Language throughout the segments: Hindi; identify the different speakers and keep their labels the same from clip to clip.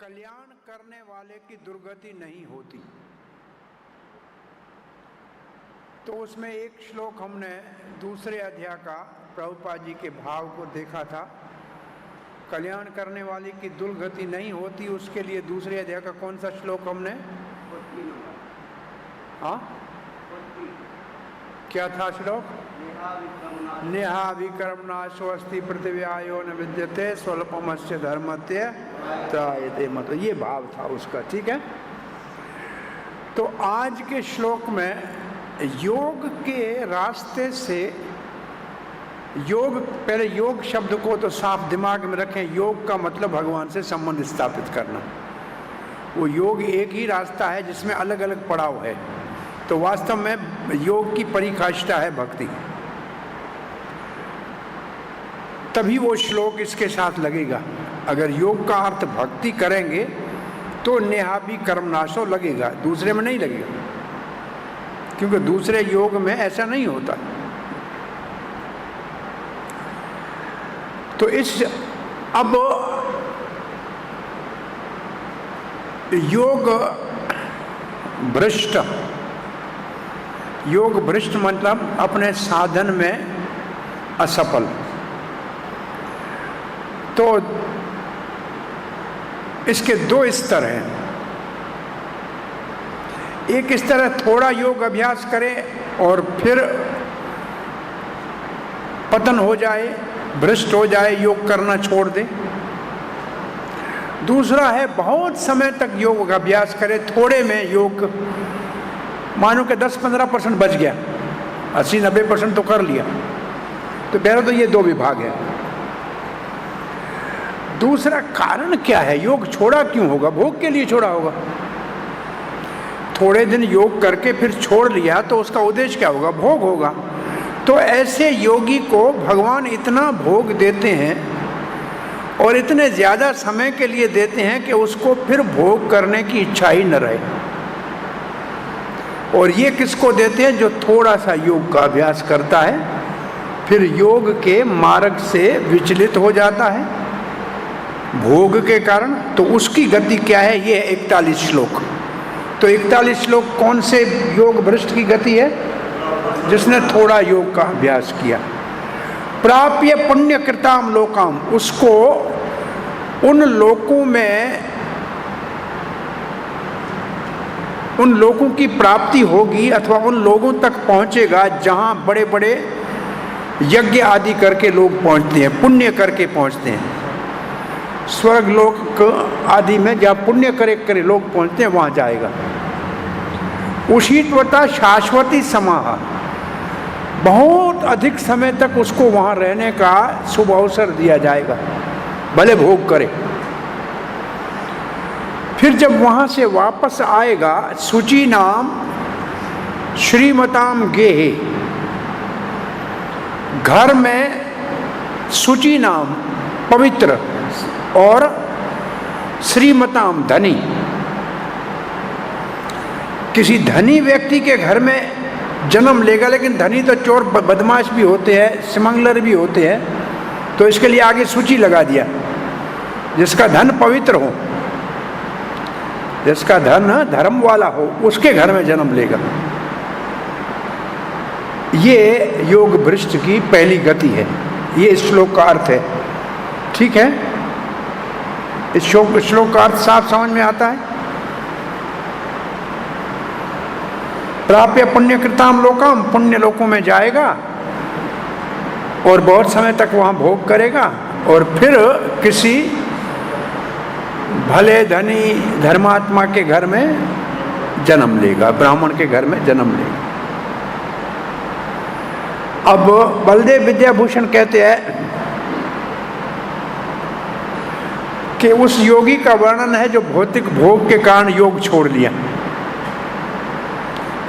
Speaker 1: कल्याण करने वाले की दुर्गति नहीं होती। तो उसमें एक श्लोक हमने दूसरे अध्याय का प्रभुपाद जी के भाव को देखा था। कल्याण करने वाले की दुर्गति नहीं होती, उसके लिए दूसरे अध्याय का कौन सा श्लोक हमने? हाँ, क्या था श्लोक? नेहा विक्रमणा स्वस्ति पृथ्व्यायो न विद्यते स्वल्पमस्य धर्मत्य त्रायते, मतलब ये भाव था उसका। ठीक है, तो आज के श्लोक में योग के रास्ते से, योग, पहले योग शब्द को तो साफ दिमाग में रखें। योग का मतलब भगवान से संबंध स्थापित करना। वो योग एक ही रास्ता है जिसमें अलग अलग पड़ाव है। तो वास्तव में योग की परिकाष्ठा है भक्ति। तभी वो श्लोक इसके साथ लगेगा। अगर योग का अर्थ भक्ति करेंगे तो नेहाभि कर्मनाशो लगेगा, दूसरे में नहीं लगेगा, क्योंकि दूसरे योग में ऐसा नहीं होता। तो इस अब योग भ्रष्ट मतलब अपने साधन में असफल। तो इसके दो स्तर हैं। एक स्तर है थोड़ा योग अभ्यास करे और फिर पतन हो जाए, भ्रष्ट हो जाए, योग करना छोड़ दे। दूसरा है बहुत समय तक योग अभ्यास करे, थोड़े में योग मानो कि 10-15% बच गया, 80-90% तो कर लिया। तो पहले तो ये दो विभाग है। दूसरा कारण क्या है, योग छोड़ा क्यों होगा? भोग के लिए छोड़ा होगा। थोड़े दिन योग करके फिर छोड़ लिया तो उसका उद्देश्य क्या होगा? भोग होगा। तो ऐसे योगी को भगवान इतना भोग देते हैं और इतने ज़्यादा समय के लिए देते हैं कि उसको फिर भोग करने की इच्छा ही न रहे। और ये किसको देते हैं? जो थोड़ा सा योग का अभ्यास करता है, फिर योग के मार्ग से विचलित हो जाता है भोग के कारण। तो उसकी गति क्या है? ये 41 श्लोक। तो 41 श्लोक कौन से योग भ्रष्ट की गति है? जिसने थोड़ा योग का अभ्यास किया। प्राप्य पुण्य कृताम लोकाम, उसको उन लोकों में, उन लोगों की प्राप्ति होगी अथवा उन लोगों तक पहुंचेगा जहां बड़े बड़े यज्ञ आदि करके लोग पहुंचते हैं, पुण्य करके पहुंचते हैं। स्वर्ग लोक आदि में जहाँ पुण्य करे लोग पहुँचते हैं वहाँ जाएगा। उषित्वता शाश्वती समाह, बहुत अधिक समय तक उसको वहाँ रहने का शुभ अवसर दिया जाएगा, भले भोग करे। फिर जब वहाँ से वापस आएगा, शुचि नाम श्रीमताम गेहे, घर में शुचि नाम पवित्र और श्रीमताम धनी, किसी धनी व्यक्ति के घर में जन्म लेगा। लेकिन धनी तो चोर बदमाश भी होते हैं, स्मगलर भी होते हैं, तो इसके लिए आगे सूची लगा दिया। जिसका धन पवित्र हो, जिसका धन धर्म वाला हो, उसके घर में जन्म लेगा। ये योग भ्रष्ट की पहली गति है। ये इस श्लोक का अर्थ है। ठीक है, इस श्लोक का अर्थ साफ समझ में आता है। प्राप्य पुण्य कृताम लोकम, पुण्य लोकों में जाएगा और बहुत समय तक वहाँ भोग करेगा और फिर किसी भले धनी धर्मात्मा के घर में जन्म लेगा, ब्राह्मण के घर में जन्म लेगा। अब बलदेव विद्याभूषण कहते हैं कि उस योगी का वर्णन है जो भौतिक भोग के कारण योग छोड़ लिया।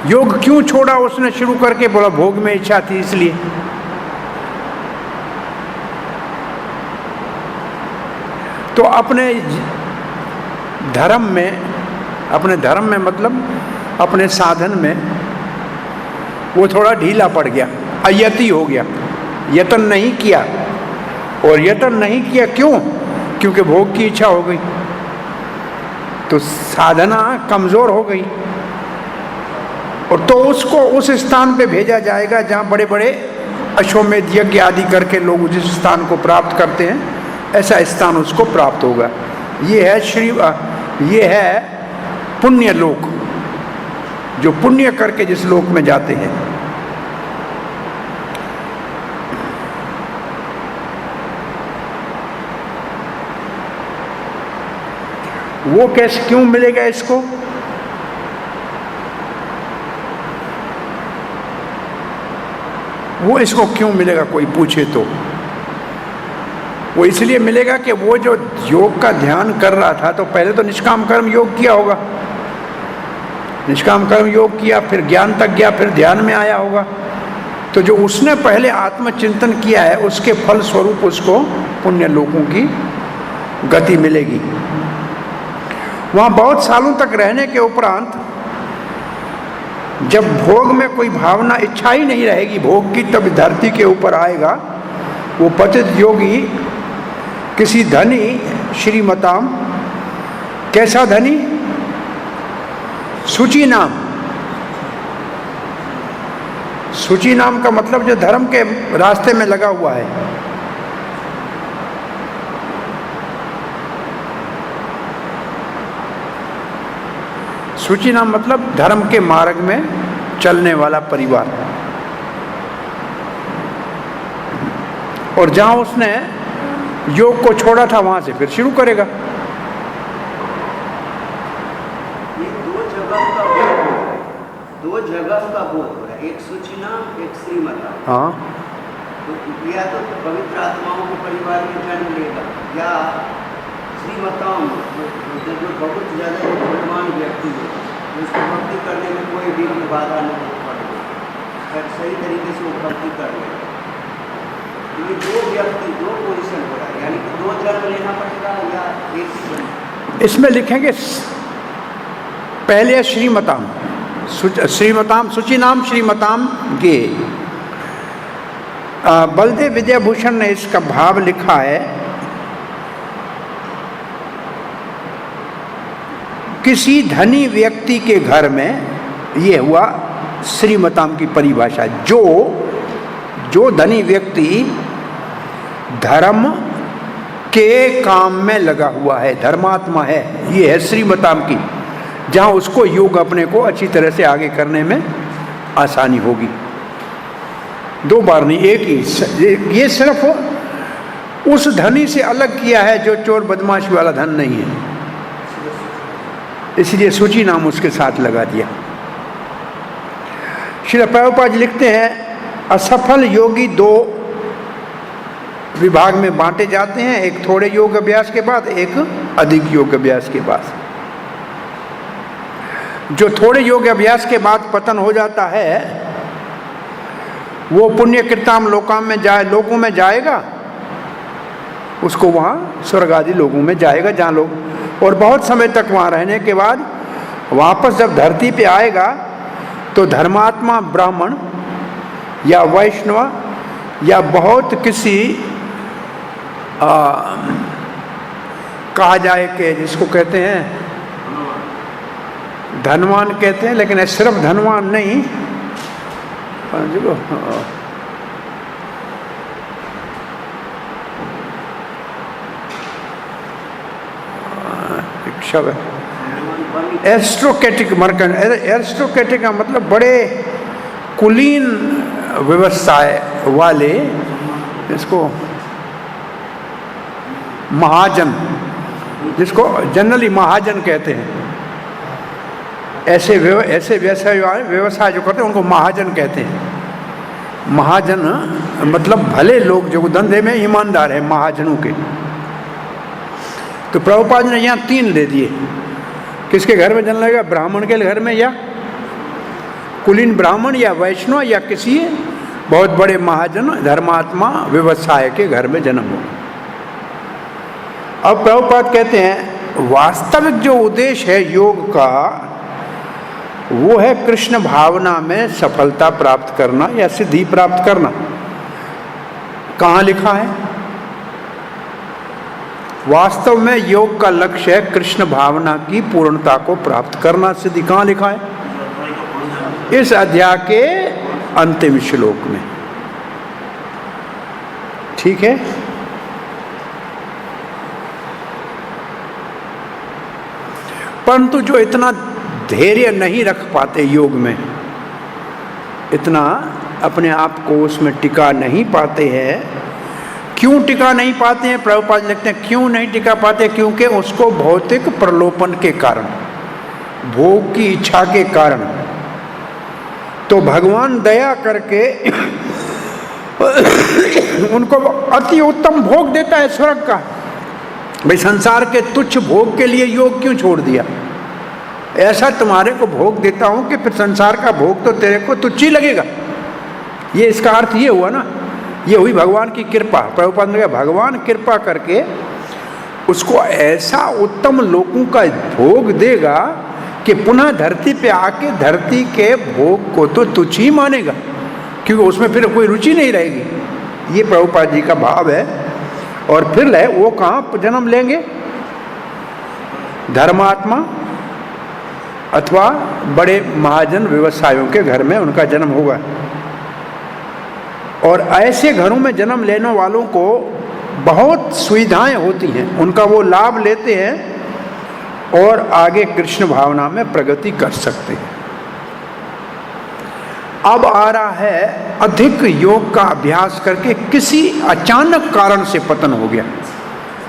Speaker 1: योग क्यों छोड़ा उसने शुरू करके बोला भोग में इच्छा थी इसलिए। तो अपने धर्म में मतलब अपने साधन में वो थोड़ा ढीला पड़ गया, अयति हो गया, यतन नहीं किया। और यतन नहीं किया क्यों? क्योंकि भोग की इच्छा हो गई, तो साधना कमजोर हो गई। और तो उसको उस स्थान पे भेजा जाएगा जहाँ बड़े बड़े अश्वमेध यज्ञ आदि करके लोग जिस स्थान को प्राप्त करते हैं, ऐसा स्थान उसको प्राप्त होगा। ये है पुण्य लोक, जो पुण्य करके जिस लोक में जाते हैं। वो कैसे क्यों मिलेगा इसको? वो इसको क्यों मिलेगा कोई पूछे तो? वो इसलिए मिलेगा कि वो जो योग का ध्यान कर रहा था तो पहले तो निष्काम कर्म योग किया होगा, निष्काम कर्म योग किया, फिर ज्ञान तक गया, फिर ध्यान में आया होगा। तो जो उसने पहले आत्मचिंतन किया है उसके फल स्वरूप उसको पुण्य लोगों की गति मिलेगी। वहाँ बहुत सालों तक रहने के उपरांत जब भोग में कोई भावना, इच्छा ही नहीं रहेगी भोग की, तब धरती के ऊपर आएगा वो पतित योगी किसी धनी श्रीमताम। कैसा धनी? शुचि नाम। शुचि नाम का मतलब जो धर्म के रास्ते में लगा हुआ है। शुचि नाम मतलब धर्म के मार्ग में चलने वाला परिवार। और जहां उसने योग को छोड़ा था वहां से फिर शुरू करेगा।
Speaker 2: ये दो जगह का बोध हो रहा है, एक शुचि नाम, एक श्रीमता।
Speaker 1: हाँ,
Speaker 2: तो या तो पवित्र आत्माओं के परिवार में जन्म लेगा, या श्रीमताओं जो बहुत ज़्यादा बुद्धिमान व्यक्ति है, उसको भक्ति करने में कोई भी बाधा नहीं पड़ेगी, सही तरीके से वो भक्ति कर लेगा। ये दो व्यक्ति, दो पोजीशन हो रहा है, यानी कि दो जन्म लेना पड़ेगा या एक ही जन्म?
Speaker 1: इसमें लिखेंगे पहले श्रीमताम, श्रीमताम शुचि नाम श्रीमताम गे। बलदेव विद्याभूषण ने इसका भाव लिखा है, किसी धनी व्यक्ति के घर में, ये हुआ श्रीमताम की परिभाषा। जो धनी व्यक्ति धर्म के काम में लगा हुआ है, धर्मात्मा है, ये है श्रीमताम की, जहां उसको योग अपने को अच्छी तरह से आगे करने में आसानी होगी। दो बार नहीं, एक ही। ये सिर्फ उस धनी से अलग किया है जो चोर बदमाशी वाला धन नहीं है, इसलिए शुचि नाम उसके साथ लगा दिया। श्रील प्रभुपाद लिखते हैं, असफल योगी दो विभाग में बांटे जाते हैं, एक थोड़े योग अभ्यास के बाद, एक अधिक योग अभ्यास के बाद। जो थोड़े योग अभ्यास के बाद पतन हो जाता है वो पुण्य कृताम लोकों में जाएगा, उसको वहाँ स्वर्ग आदि लोगों में जाएगा जहाँ लोग, और बहुत समय तक वहाँ रहने के बाद वापस जब धरती पे आएगा तो धर्मात्मा ब्राह्मण या वैष्णव या बहुत किसी कहा जाए कि जिसको कहते हैं धनवान कहते हैं, लेकिन सिर्फ धनवान नहीं, एरिस्टोक्रेटिक मर्कन। एरिस्टोक्रेटिक का मतलब बड़े कुलीन व्यवसाय वाले, इसको महाजन, जिसको जनरली महाजन कहते हैं, ऐसे व्यवसाय जो करते हैं उनको महाजन कहते हैं। महाजन मतलब भले लोग जो धंधे में ईमानदार है महाजनों के। तो प्रभुपाद ने यहाँ 3 दे दिए। किसके घर में जन्म लेगा? ब्राह्मण के घर में, या कुलीन ब्राह्मण, या वैष्णव, या किसी बहुत बड़े महाजन धर्मात्मा व्यवसाय के घर में जन्म हो। अब प्रभुपाद कहते हैं वास्तविक जो उद्देश्य है योग का वो है कृष्ण भावना में सफलता प्राप्त करना या सिद्धि प्राप्त करना। कहाँ लिखा है? वास्तव में योग का लक्ष्य है कृष्ण भावना की पूर्णता को प्राप्त करना, सिद्धि। कहाँ लिखा है? इस अध्याय के अंतिम श्लोक में। ठीक है। परंतु जो इतना धैर्य नहीं रख पाते योग में, इतना अपने आप को उसमें टिका नहीं पाते हैं। क्यों टिका नहीं पाते हैं? प्रभुपाद लिखते हैं क्यों नहीं टिका पाते? क्योंकि उसको भौतिक प्रलोभन के कारण, भोग की इच्छा के कारण। तो भगवान दया करके उनको अति उत्तम भोग देता है स्वर्ग का। भाई संसार के तुच्छ भोग के लिए योग क्यों छोड़ दिया? ऐसा तुम्हारे को भोग देता हूं कि फिर संसार का भोग तो तेरे को तुच्छ ही लगेगा। ये इसका अर्थ ये हुआ ना, ये हुई भगवान की कृपा। प्रभुपाद ने कहा भगवान कृपा करके उसको ऐसा उत्तम लोगों का भोग देगा कि पुनः धरती पे आके धरती के भोग को तो तुच्छ ही मानेगा, क्योंकि उसमें फिर कोई रुचि नहीं रहेगी। ये प्रभुपाद जी का भाव है। और फिर वो कहाँ जन्म लेंगे? धर्मात्मा अथवा बड़े महाजन व्यवसायों के घर में उनका जन्म होगा। और ऐसे घरों में जन्म लेने वालों को बहुत सुविधाएं होती हैं, उनका वो लाभ लेते हैं और आगे कृष्ण भावना में प्रगति कर सकते हैं। अब आ रहा है अधिक योग का अभ्यास करके किसी अचानक कारण से पतन हो गया,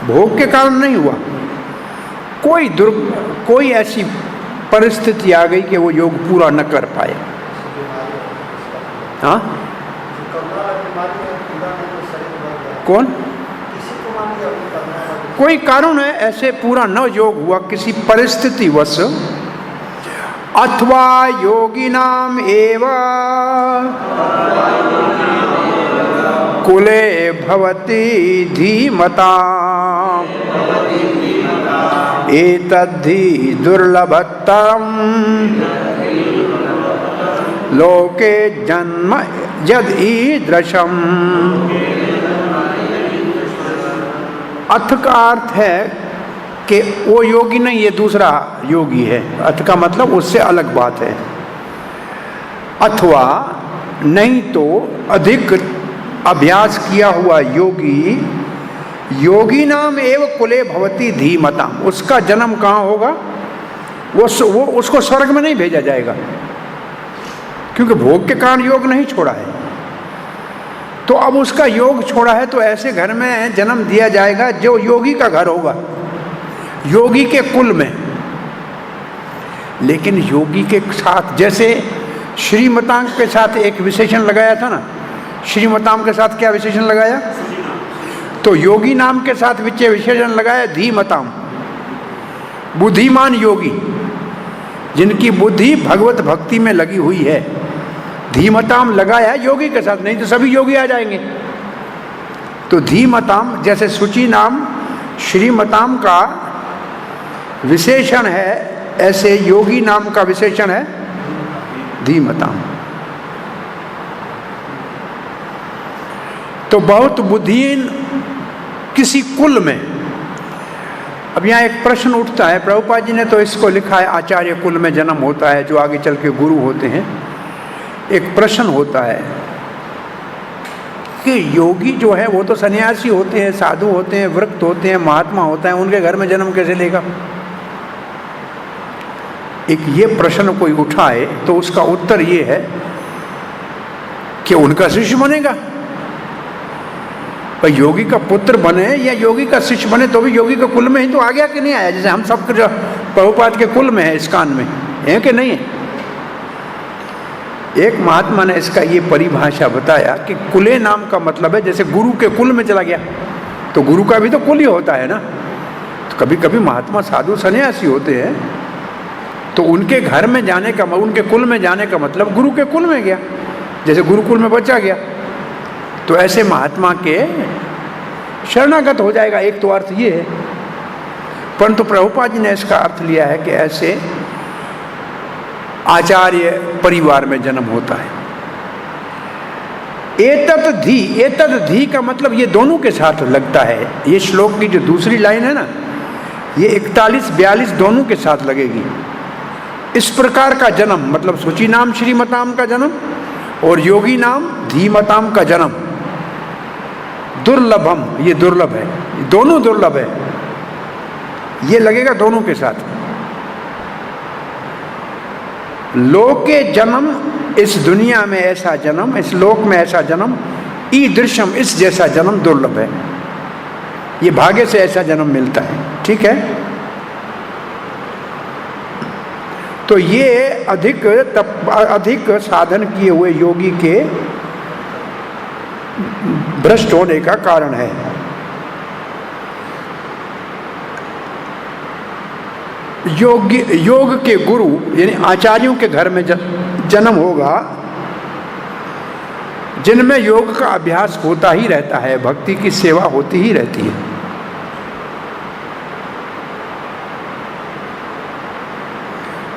Speaker 1: भोग के कारण नहीं हुआ, कोई ऐसी परिस्थिति आ गई कि वो योग पूरा न कर पाए। हाँ, कौन? कोई कारण है ऐसे पूरा न योग हुआ किसी परिस्थिति वश, अथवा योगिनाम एव कुले भवति धीमताम् एतद्धि दुर्लभतरम् लोके जन्म यदीदृशम्। अथ का अर्थ है कि वो योगी नहीं, ये दूसरा योगी है। अथ का मतलब उससे अलग बात है। अथवा नहीं तो अधिक अभ्यास किया हुआ योगी, योगी नाम एव कुले भवति धीमताम्, उसका जन्म कहाँ होगा? वो उसको स्वर्ग में नहीं भेजा जाएगा, क्योंकि भोग के कारण योग नहीं छोड़ा है। तो अब उसका योग छोड़ा है तो ऐसे घर में जन्म दिया जाएगा जो योगी का घर होगा, योगी के कुल में। लेकिन योगी के साथ, जैसे श्रीमतांग के साथ एक विशेषण लगाया था ना, श्रीमतांग के साथ क्या विशेषण लगाया? तो योगी नाम के साथ विशेषण लगाया धीमताम, बुद्धिमान योगी, जिनकी बुद्धि भगवत भक्ति में लगी हुई है। धीमताम लगाया योगी के साथ, नहीं तो सभी योगी आ जाएंगे। तो धीमताम, जैसे शुचि नाम श्रीमताम का विशेषण है, ऐसे योगी नाम का विशेषण है धीमताम। तो बहुत बुद्धिहीन किसी कुल में। अब यहाँ एक प्रश्न उठता है, प्रभुपाद जी ने तो इसको लिखा है आचार्य कुल में जन्म होता है जो आगे चल के गुरु होते हैं। एक प्रश्न होता है कि योगी जो है वो तो सन्यासी होते हैं, साधु होते हैं, वृक्त होते हैं, महात्मा होता है, उनके घर में जन्म कैसे लेगा? एक ये प्रश्न कोई उठाए तो उसका उत्तर ये है कि उनका शिष्य बनेगा। पर योगी का पुत्र बने या योगी का शिष्य बने तो भी योगी के कुल में ही तो आ गया कि नहीं आया? जैसे हम सब प्रभुपाद के कुल में है, इस्कान में है कि नहीं है? एक महात्मा ने इसका ये परिभाषा बताया कि कुले नाम का मतलब है जैसे गुरु के कुल में चला गया, तो गुरु का भी तो कुल ही होता है ना। तो कभी कभी महात्मा साधु सन्यासी होते हैं तो उनके घर में जाने का, उनके कुल में जाने का मतलब गुरु के कुल में गया, जैसे गुरुकुल में बच्चा गया। तो ऐसे महात्मा के शरणागत हो जाएगा, एक तो अर्थ ये है। परंतु प्रभुपाद जी ने इसका अर्थ लिया है कि ऐसे आचार्य परिवार में जन्म होता है। एतद धी का मतलब ये दोनों के साथ लगता है। ये श्लोक की जो दूसरी लाइन है ना, ये 41-42 दोनों के साथ लगेगी। इस प्रकार का जन्म मतलब शुचि नाम श्रीमताम का जन्म और योगी नाम धीमताम का जन्म दुर्लभम, ये दुर्लभ है, दोनों दुर्लभ है, ये लगेगा दोनों के साथ। लोके जन्म, इस दुनिया में ऐसा जन्म, इस लोक में ऐसा जन्म, ईदृशम, इस जैसा जन्म दुर्लभ है। ये भाग्य से ऐसा जन्म मिलता है, ठीक है। तो ये अधिक साधन किए हुए योगी के भ्रष्ट होने का कारण है। योग के गुरु यानी आचार्यों के घर में जन्म होगा जिनमें योग का अभ्यास होता ही रहता है, भक्ति की सेवा होती ही रहती है।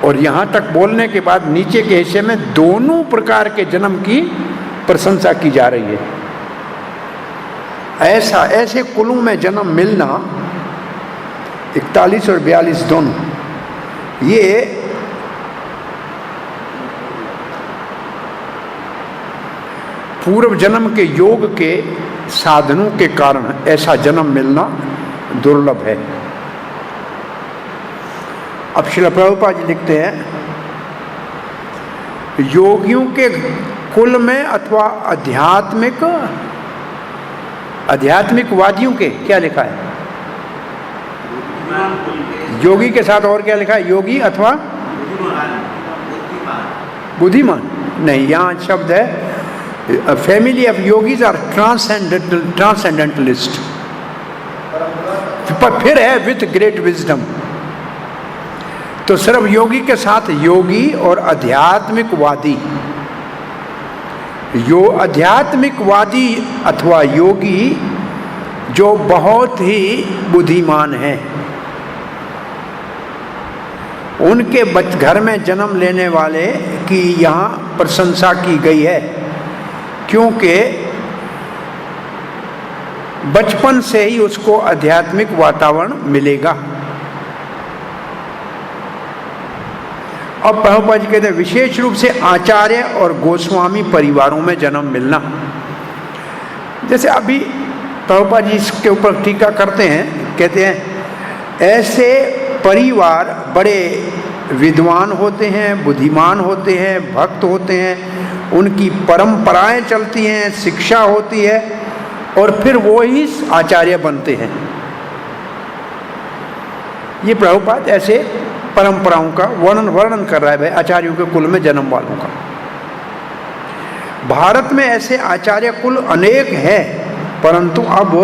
Speaker 1: और यहां तक बोलने के बाद नीचे के हिस्से में दोनों प्रकार के जन्म की प्रशंसा की जा रही है। ऐसे कुलों में जन्म मिलना 41 और 42 दोनों, ये पूर्व जन्म के योग के साधनों के कारण ऐसा जन्म मिलना दुर्लभ है। अब श्रील प्रभुपाद जी लिखते हैं, योगियों के कुल में अथवा आध्यात्मिकवादियों के, क्या लिखा है योगी के साथ, और क्या लिखा है योगी अथवा बुद्धिमान नहीं, यहाँ शब्द है family of yogis are transcendentalist, पर फिर है विथ ग्रेट विजडम। तो सिर्फ योगी के साथ योगी और आध्यात्मिकवादी, आध्यात्मिकवादी अथवा योगी जो बहुत ही बुद्धिमान है, उनके घर में जन्म लेने वाले की यहाँ प्रशंसा की गई है, क्योंकि बचपन से ही उसको आध्यात्मिक वातावरण मिलेगा। अब प्रभुपाद जी कहते हैं विशेष रूप से आचार्य और गोस्वामी परिवारों में जन्म मिलना। जैसे अभी प्रभुपाद जी इसके ऊपर टीका करते हैं, कहते हैं ऐसे परिवार बड़े विद्वान होते हैं, बुद्धिमान होते हैं, भक्त होते हैं, उनकी परंपराएं चलती हैं, शिक्षा होती है और फिर वो ही आचार्य बनते हैं। ये प्रभुपाद ऐसे परंपराओं का वर्णन कर रहा है भाई, आचार्यों के कुल में जन्म वालों का। भारत में ऐसे आचार्य कुल अनेक हैं, परंतु अब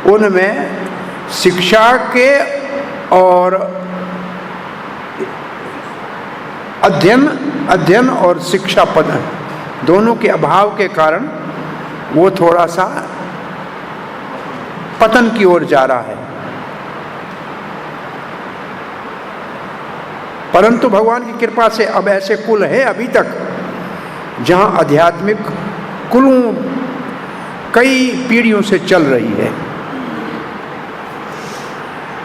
Speaker 1: उनमें शिक्षा के और अध्ययन और शिक्षा पद दोनों के अभाव के कारण वो थोड़ा सा पतन की ओर जा रहा है। परंतु भगवान की कृपा से अब ऐसे कुल हैं अभी तक जहां आध्यात्मिक कुलों कई पीढ़ियों से चल रही है।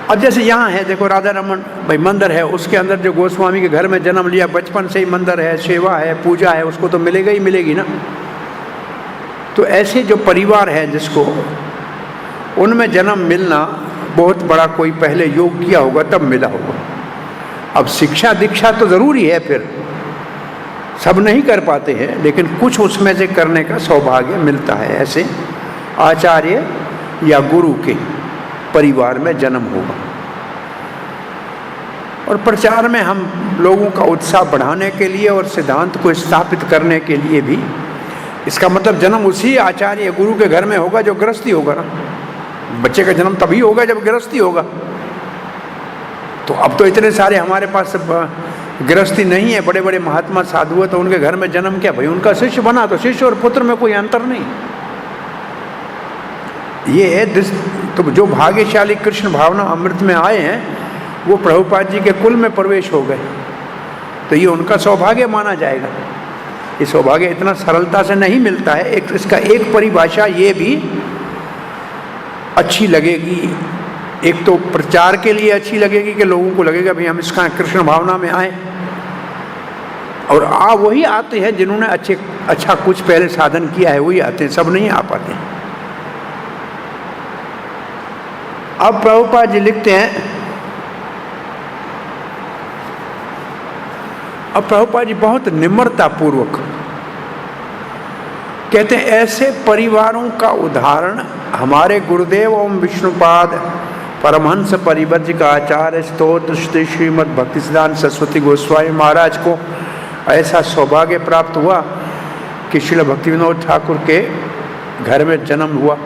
Speaker 1: अब जैसे यहाँ है, देखो राधा रमन भाई मंदिर है, उसके अंदर जो गोस्वामी के घर में जन्म लिया, बचपन से ही मंदिर है, सेवा है, पूजा है, उसको तो मिलेगा ही मिलेगी ना। तो ऐसे जो परिवार है जिसको उनमें जन्म मिलना बहुत बड़ा, कोई पहले योग किया होगा तब मिला होगा। अब शिक्षा दीक्षा तो ज़रूरी है, फिर सब नहीं कर पाते हैं, लेकिन कुछ उसमें से करने का सौभाग्य मिलता है। ऐसे आचार्य या गुरु के परिवार में जन्म होगा। और प्रचार में हम लोगों का उत्साह बढ़ाने के लिए और सिद्धांत को स्थापित करने के लिए भी, इसका मतलब जन्म उसी आचार्य गुरु के घर में होगा जो गृहस्थी होगा ना। बच्चे का जन्म तभी होगा जब गृहस्थी होगा। तो अब तो इतने सारे हमारे पास गृहस्थी नहीं है, बड़े बड़े महात्मा साधु है, तो उनके घर में जन्म क्या भाई, उनका शिष्य बना, तो शिष्य और पुत्र में कोई अंतर नहीं। ये है तो जो भाग्यशाली कृष्ण भावना अमृत में आए हैं वो प्रभुपाद जी के कुल में प्रवेश हो गए, तो ये उनका सौभाग्य माना जाएगा। ये सौभाग्य इतना सरलता से नहीं मिलता है। इसका एक परिभाषा ये भी अच्छी लगेगी, एक तो प्रचार के लिए अच्छी लगेगी कि लोगों को लगेगा भाई हम इसका कृष्ण भावना में आए, और वही आते हैं जिन्होंने अच्छा कुछ पहले साधन किया है, वही आते हैं, सब नहीं आ पाते हैं। अब प्रभुपाद जी लिखते हैं, अब प्रभुपाद जी बहुत निम्रता पूर्वक कहते हैं, ऐसे परिवारों का उदाहरण हमारे गुरुदेव ओम विष्णुपाद परमहंस परिव्रज का आचार्य स्तोत्र श्री श्रीमद् भक्तिसिद्धांत सरस्वती गोस्वामी महाराज को ऐसा सौभाग्य प्राप्त हुआ कि श्रील भक्ति विनोद ठाकुर के घर में जन्म हुआ।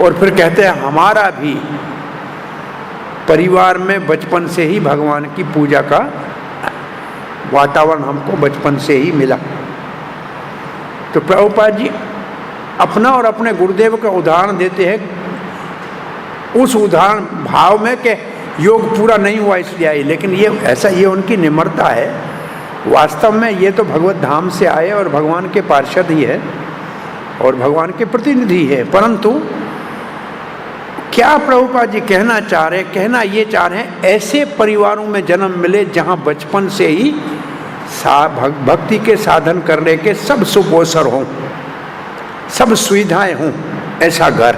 Speaker 1: और फिर कहते हैं हमारा भी परिवार में बचपन से ही भगवान की पूजा का वातावरण हमको बचपन से ही मिला। तो प्रभुपाद जी अपना और अपने गुरुदेव का उदाहरण देते हैं, उस उदाहरण भाव में कि योग पूरा नहीं हुआ इसलिए आई, लेकिन ये उनकी निम्रता है। वास्तव में ये तो भगवत धाम से आए और भगवान के पार्षद ही है और भगवान के प्रतिनिधि है, परंतु क्या प्रभुपाद जी कहना चाह रहे हैं ऐसे परिवारों में जन्म मिले जहां बचपन से ही भक्ति के साधन करने के सब सुख अवसर हों, सब सुविधाएं हों, ऐसा घर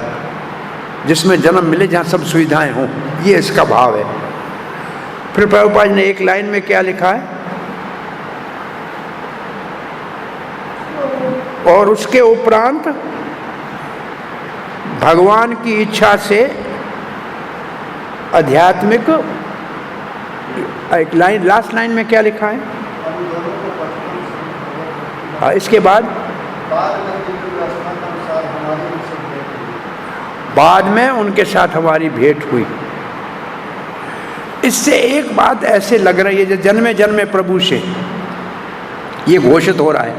Speaker 1: जिसमें जन्म मिले जहां सब सुविधाएं हों, ये इसका भाव है। फिर प्रभुपाद ने एक लाइन में क्या लिखा है, और उसके उपरांत भगवान की इच्छा से आध्यात्मिक, एक लाइन लास्ट लाइन में क्या लिखा है, इसके बाद में उनके साथ हमारी भेंट हुई। इससे एक बात ऐसे लग रही है जो जन्मे जन्मे प्रभु से ये घोषित हो रहा है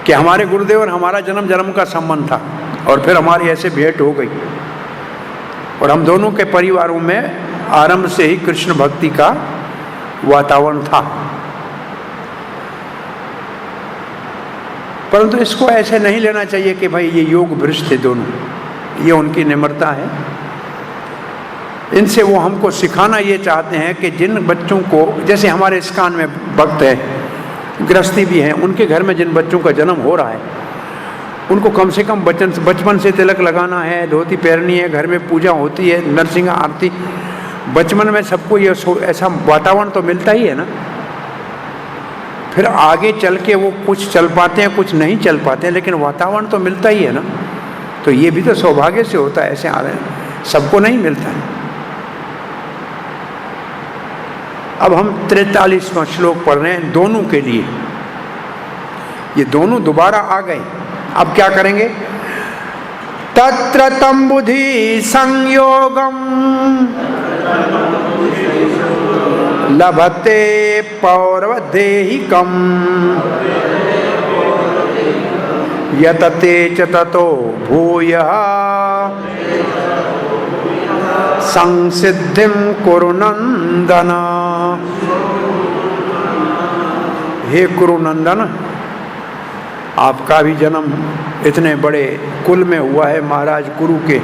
Speaker 1: कि हमारे गुरुदेव और हमारा जन्म जन्म का संबंध था और फिर हमारी ऐसे भेंट हो गई और हम दोनों के परिवारों में आरंभ से ही कृष्ण भक्ति का वातावरण था। परंतु इसको ऐसे नहीं लेना चाहिए कि भाई ये योग भ्रष्ट थे दोनों, ये उनकी निम्रता है। इनसे वो हमको सिखाना ये चाहते हैं कि जिन बच्चों को, जैसे हमारे इस्कान में भक्त हैं, गृहस्थी भी हैं, उनके घर में जिन बच्चों का जन्म हो रहा है उनको कम से कम बचपन से तिलक लगाना है, धोती पहननी है, घर में पूजा होती है, नरसिंह आरती, बचपन में सबको ये ऐसा वातावरण तो मिलता ही है ना। फिर आगे चल के वो कुछ चल पाते हैं, कुछ नहीं चल पाते हैं, लेकिन वातावरण तो मिलता ही है ना। तो ये भी तो सौभाग्य से होता है, ऐसे आ रहे हैं, सबको नहीं मिलता है। अब हम 43वां श्लोक पढ़ रहे हैं दोनों के लिए। ये दोनों दोबारा आ गए, अब क्या करेंगे, तत्र तम बुद्धि संयोगम लभते पौर्वदेहिकम यतते च ततो भूयः संसिद्धिं कुरु नंदन। हे कुरुनंदन, आपका भी जन्म इतने बड़े कुल में हुआ है महाराज गुरु के,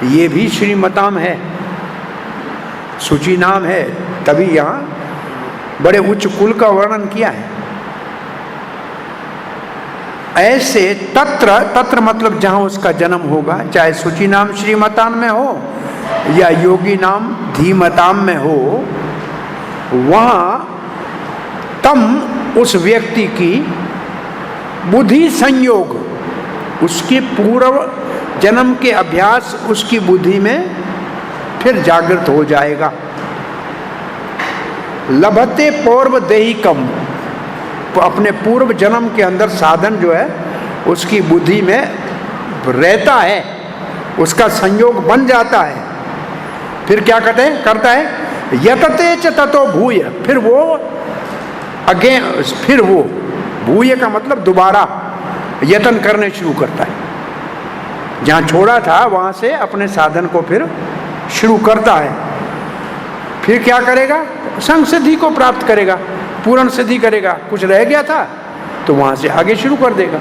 Speaker 1: ये भी श्रीमताम है, सूची नाम है, तभी यहाँ बड़े उच्च कुल का वर्णन किया है। ऐसे तत्र मतलब जहाँ उसका जन्म होगा, चाहे सूची नाम श्रीमताम में हो या योगी नाम धीमताम में हो, वहाँ तम उस व्यक्ति की बुद्धि संयोग, उसके पूर्व जन्म के अभ्यास उसकी बुद्धि में फिर जागृत हो जाएगा। लभते पूर्व देहिकम, अपने पूर्व जन्म के अंदर साधन जो है उसकी बुद्धि में रहता है, उसका संयोग बन जाता है। फिर क्या करता है, यतते च ततो भूय, फिर वो भूय का मतलब दोबारा यतन करने शुरू करता है, जहाँ छोड़ा था वहाँ से अपने साधन को फिर शुरू करता है। फिर क्या करेगा, संग सिद्धि को प्राप्त करेगा, पूर्ण सिद्धि करेगा, कुछ रह गया था तो वहाँ से आगे शुरू कर देगा।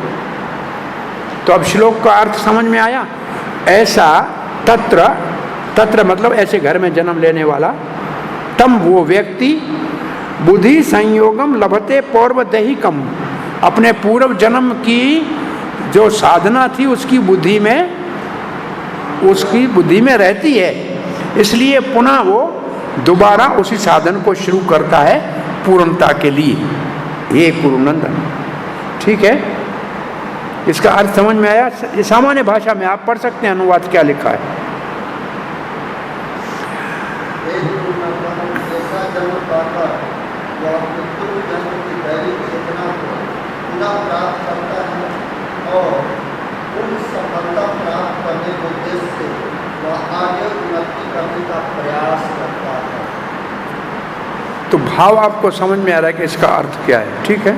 Speaker 1: तो अब श्लोक का अर्थ समझ में आया। ऐसा तत्र मतलब ऐसे घर में जन्म लेने वाला, तम वो व्यक्ति बुद्धि संयोगम लभते पूर्व देहिकम, अपने पूर्व जन्म की जो साधना थी उसकी बुद्धि में रहती है, इसलिए पुनः वो दोबारा उसी साधन को शुरू करता है पूर्णता के लिए। ये कुरुनंदन, ठीक है, इसका अर्थ समझ में आया। ये सामान्य भाषा में आप पढ़ सकते हैं अनुवाद क्या लिखा है।
Speaker 2: और उन सफलता प्राप्त करने के उद्देश्य से वह आगे उन्नति करने का प्रयास करता है।
Speaker 1: तो भाव आपको समझ में आ रहा है कि इसका अर्थ क्या है, ठीक है।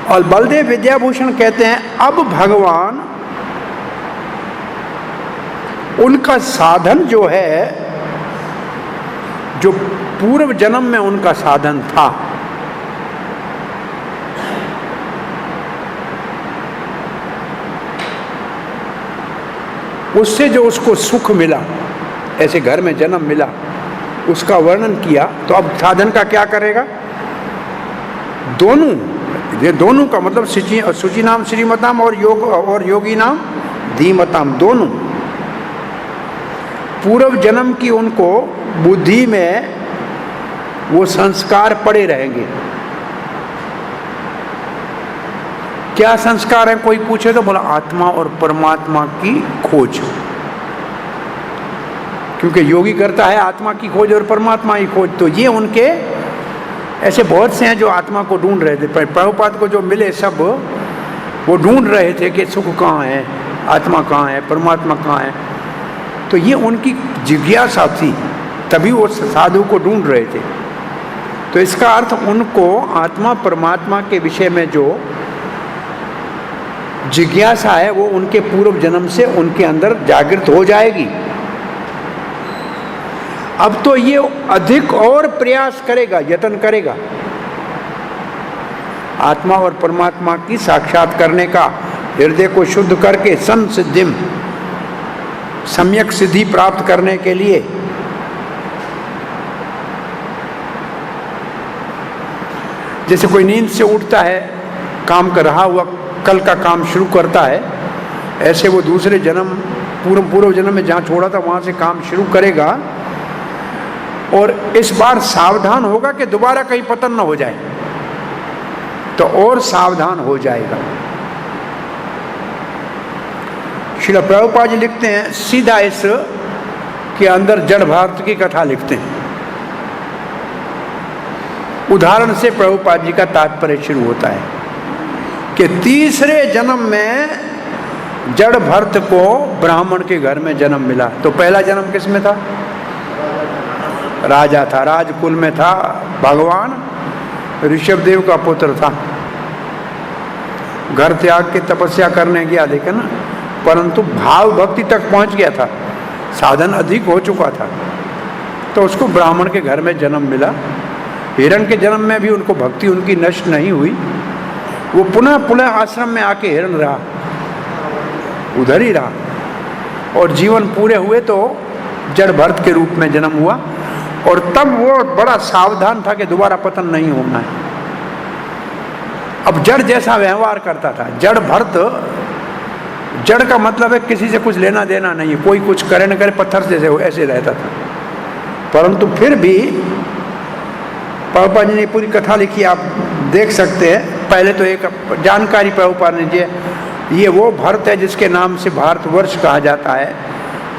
Speaker 1: और बलदेव विद्याभूषण कहते हैं अब भगवान उनका साधन जो है, जो पूर्व जन्म में उनका साधन था, उससे जो उसको सुख मिला, ऐसे घर में जन्म मिला, उसका वर्णन किया। तो अब साधन का क्या करेगा, दोनों का मतलब शुचि नाम श्रीमताम और योगी नाम धीमताम, दोनों पूर्व जन्म की उनको बुद्धि में वो संस्कार पड़े रहेंगे। क्या संस्कार है, कोई पूछे तो बोला आत्मा और परमात्मा की खोज, क्योंकि योगी करता है आत्मा की खोज और परमात्मा की खोज। तो ये उनके ऐसे बहुत से हैं जो आत्मा को ढूंढ रहे थे। प्रभुपाद को जो मिले सब वो ढूंढ रहे थे कि सुख कहाँ है, आत्मा कहाँ है, परमात्मा कहाँ है। तो ये उनकी जिज्ञासा थी, तभी वो साधु को ढूंढ रहे थे। तो इसका अर्थ उनको आत्मा परमात्मा के विषय में जो जिज्ञासा है वो उनके पूर्व जन्म से उनके अंदर जागृत हो जाएगी। अब तो ये अधिक और प्रयास करेगा, यत्न करेगा आत्मा और परमात्मा की साक्षात करने का, हृदय को शुद्ध करके संसिद्धिम, सम्यक सिद्धि प्राप्त करने के लिए। जैसे कोई नींद से उठता है, काम कर रहा हुआ कल का काम शुरू करता है, ऐसे वो दूसरे जन्म पूर्व जन्म में जहाँ छोड़ा था वहाँ से काम शुरू करेगा, और इस बार सावधान होगा कि दोबारा कहीं पतन न हो जाए, तो और सावधान हो जाएगा। श्रील प्रभुपाद जी लिखते हैं, सीधा इस के अंदर जड़ भारत की कथा लिखते हैं। उदाहरण से प्रभुपाद जी का तात्पर्य शुरू होता है कि तीसरे जन्म में जड़ भरत को ब्राह्मण के घर में जन्म मिला। तो पहला जन्म किस में था, राजा था, राजकुल में था, भगवान ऋषभदेव का पुत्र था, घर त्याग के तपस्या करने गया, लेकिन परंतु भाव भक्ति तक पहुंच गया था, साधन अधिक हो चुका था, तो उसको ब्राह्मण के घर में जन्म मिला। हिरण के जन्म में भी उनको भक्ति उनकी नष्ट नहीं हुई, वो पुनः आश्रम में आके हिरण रहा, उधर ही रहा, और जीवन पूरे हुए तो जड़ भरत के रूप में जन्म हुआ। और तब वो बड़ा सावधान था कि दोबारा पतन नहीं होना है। अब जड़ जैसा व्यवहार करता था, जड़ भरत, जड़ का मतलब है किसी से कुछ लेना देना नहीं, कोई कुछ करे न करे, पत्थर जैसे हो ऐसे रहता था। परंतु फिर भी प्रभुपाद जी ने पूरी कथा लिखी, आप देख सकते हैं। पहले तो एक जानकारी प्रभुपाद ने दी, ये वो भरत है जिसके नाम से भारतवर्ष कहा जाता है,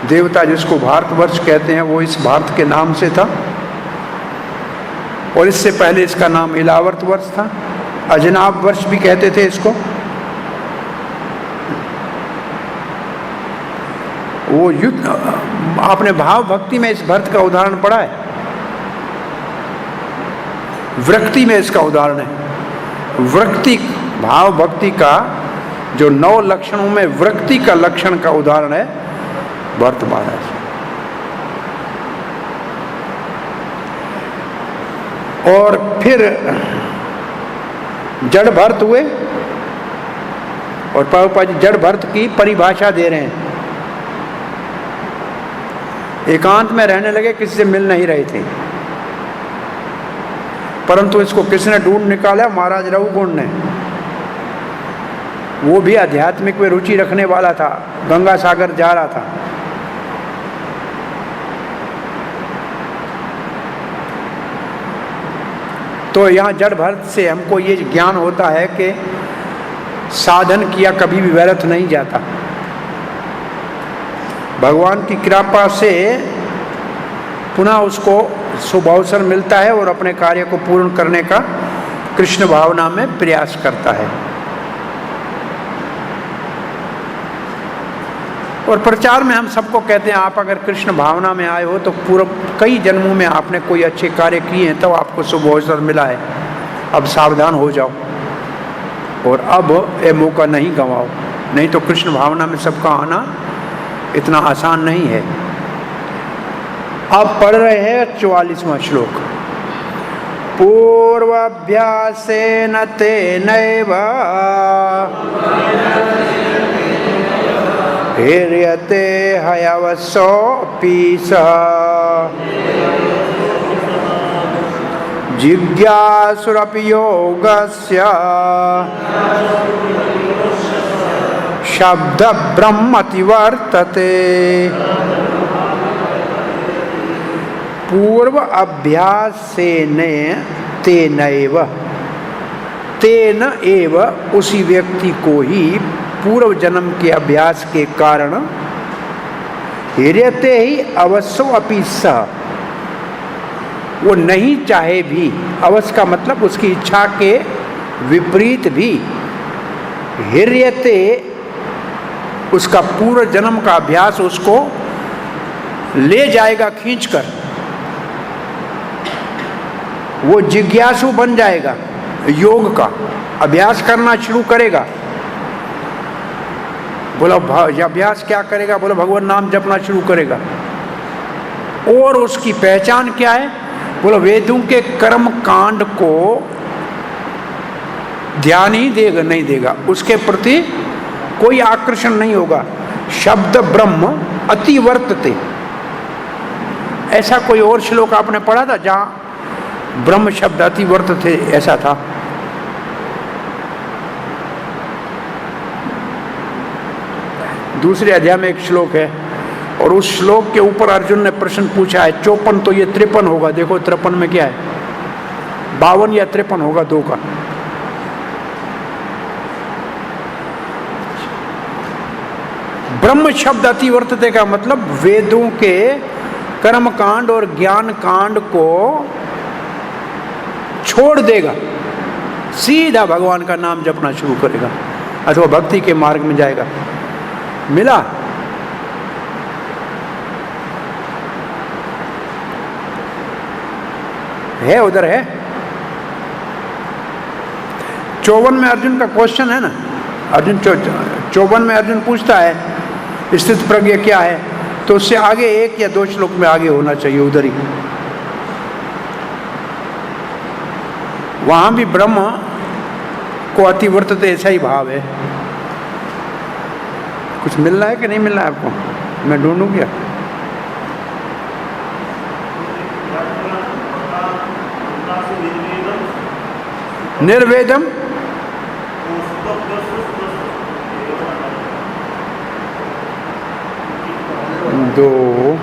Speaker 1: देवता जिसको भारतवर्ष कहते हैं वो इस भारत के नाम से था। और इससे पहले इसका नाम इलावर्त वर्ष था, अजनाब वर्ष भी कहते थे इसको। वो युद्ध, आपने भाव भक्ति में इस भरत का उदाहरण पढ़ा है, वृक्ति में इसका उदाहरण है। वृक्ति, भाव भक्ति का जो 9 लक्षणों में वृक्ति का लक्षण का उदाहरण है भरत महाराज। और फिर जड़ भरत हुए, और प्रभुपाद जी जड़ भरत की परिभाषा दे रहे हैं। एकांत में रहने लगे, किसी से मिल नहीं रहे थे, परंतु इसको किसने ढूंढ निकाला? महाराज रघुकुंड ने। वो भी आध्यात्मिक में रुचि रखने वाला था, गंगा सागर जा रहा था। तो यहाँ जड़ भरत से हमको ये ज्ञान होता है कि साधन किया कभी भी व्यर्थ नहीं जाता। भगवान की कृपा से पुनः उसको शुभ अवसर मिलता है और अपने कार्य को पूर्ण करने का कृष्ण भावना में प्रयास करता है। और प्रचार में हम सबको कहते हैं, आप अगर कृष्ण भावना में आए हो तो पूरा कई जन्मों में आपने कोई अच्छे कार्य किए हैं, तब आपको शुभ अवसर मिला है। अब सावधान हो जाओ और अब ये मौका नहीं गंवाओ, नहीं तो कृष्ण भावना में सबका आना इतना आसान नहीं है। अब पढ़ रहे हैं 44वां श्लोक। पूर्वाभ्यासेन तेनैव ह्रियते हयवसोऽपि सः जिज्ञासुरपि योगस्य शब्द ब्रह्मति वर्तते। पूर्व अभ्यासेन तेनैव, तेन एव उसी व्यक्ति को ही पूर्व जन्म के अभ्यास के कारण ह्रियते ही अवश्यो अपि सः, वो नहीं चाहे भी, अवश्य का मतलब उसकी इच्छा के विपरीत भी, ह्रियते उसका पूर्व जन्म का अभ्यास उसको ले जाएगा खींचकर, वो जिज्ञासु बन जाएगा, योग का अभ्यास करना शुरू करेगा। बोला अभ्यास क्या करेगा? बोला भगवान नाम जपना शुरू करेगा। और उसकी पहचान क्या है? बोला वेदों के कर्म कांड को ध्यान ही देगा, नहीं देगा, उसके प्रति कोई आकर्षण नहीं होगा। शब्द ब्रह्म अति वर्तते, ऐसा कोई और श्लोक आपने पढ़ा था जहां ब्रह्म शब्द अति वर्तते ऐसा था? दूसरे अध्याय में एक श्लोक है और उस श्लोक के ऊपर अर्जुन ने प्रश्न पूछा है। 54 तो ये 53 होगा, देखो 53 में क्या है, 52 या 53 होगा, 2 का। ब्रह्म शब्द अति वर्तते का मतलब वेदों के कर्म कांड और ज्ञान कांड को छोड़ देगा, सीधा भगवान का नाम जपना शुरू करेगा अथवा भक्ति के मार्ग में जाएगा। मिला? है, उधर है। 54 में अर्जुन का क्वेश्चन है ना, अर्जुन 54 में अर्जुन पूछता है स्थित प्रज्ञ क्या है, तो उससे आगे 1 या 2 श्लोक में आगे होना चाहिए, उधर ही। वहां भी ब्रह्म को अति वर्तते ऐसा ही भाव है। कुछ मिल रहा है कि नहीं मिल रहा है आपको? मैं ढूंढूं क्या? निर्वेदम 2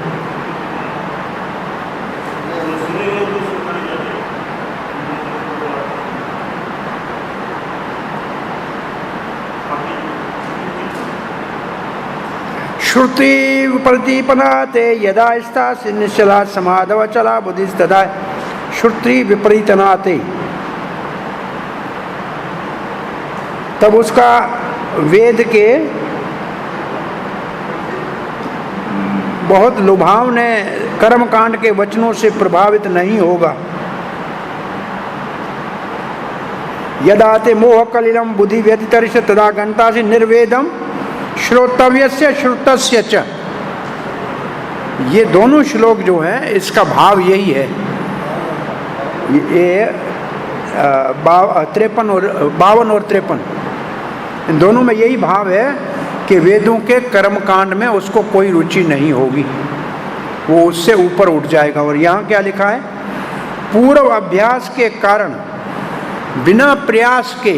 Speaker 1: श्रुति प्रतिपनाते यदा स्था निश्चला समाधव चला बुद्धिस्तदा श्रुति विपरीतनाते, तब उसका वेद के बहुत लुभावने कर्मकांड के वचनों से प्रभावित नहीं होगा। यदा ते मोह कलिलम बुद्धि व्यतितरिष्य तदा घंटासि निर्वेदम श्रोतव्यस्य श्रुतस्य च। ये दोनों श्लोक जो हैं इसका भाव यही है। ये 53 और 52 और 53 इन दोनों में यही भाव है कि वेदों के कर्मकांड में उसको कोई रुचि नहीं होगी, वो उससे ऊपर उठ जाएगा। और यहाँ क्या लिखा है? पूर्व अभ्यास के कारण बिना प्रयास के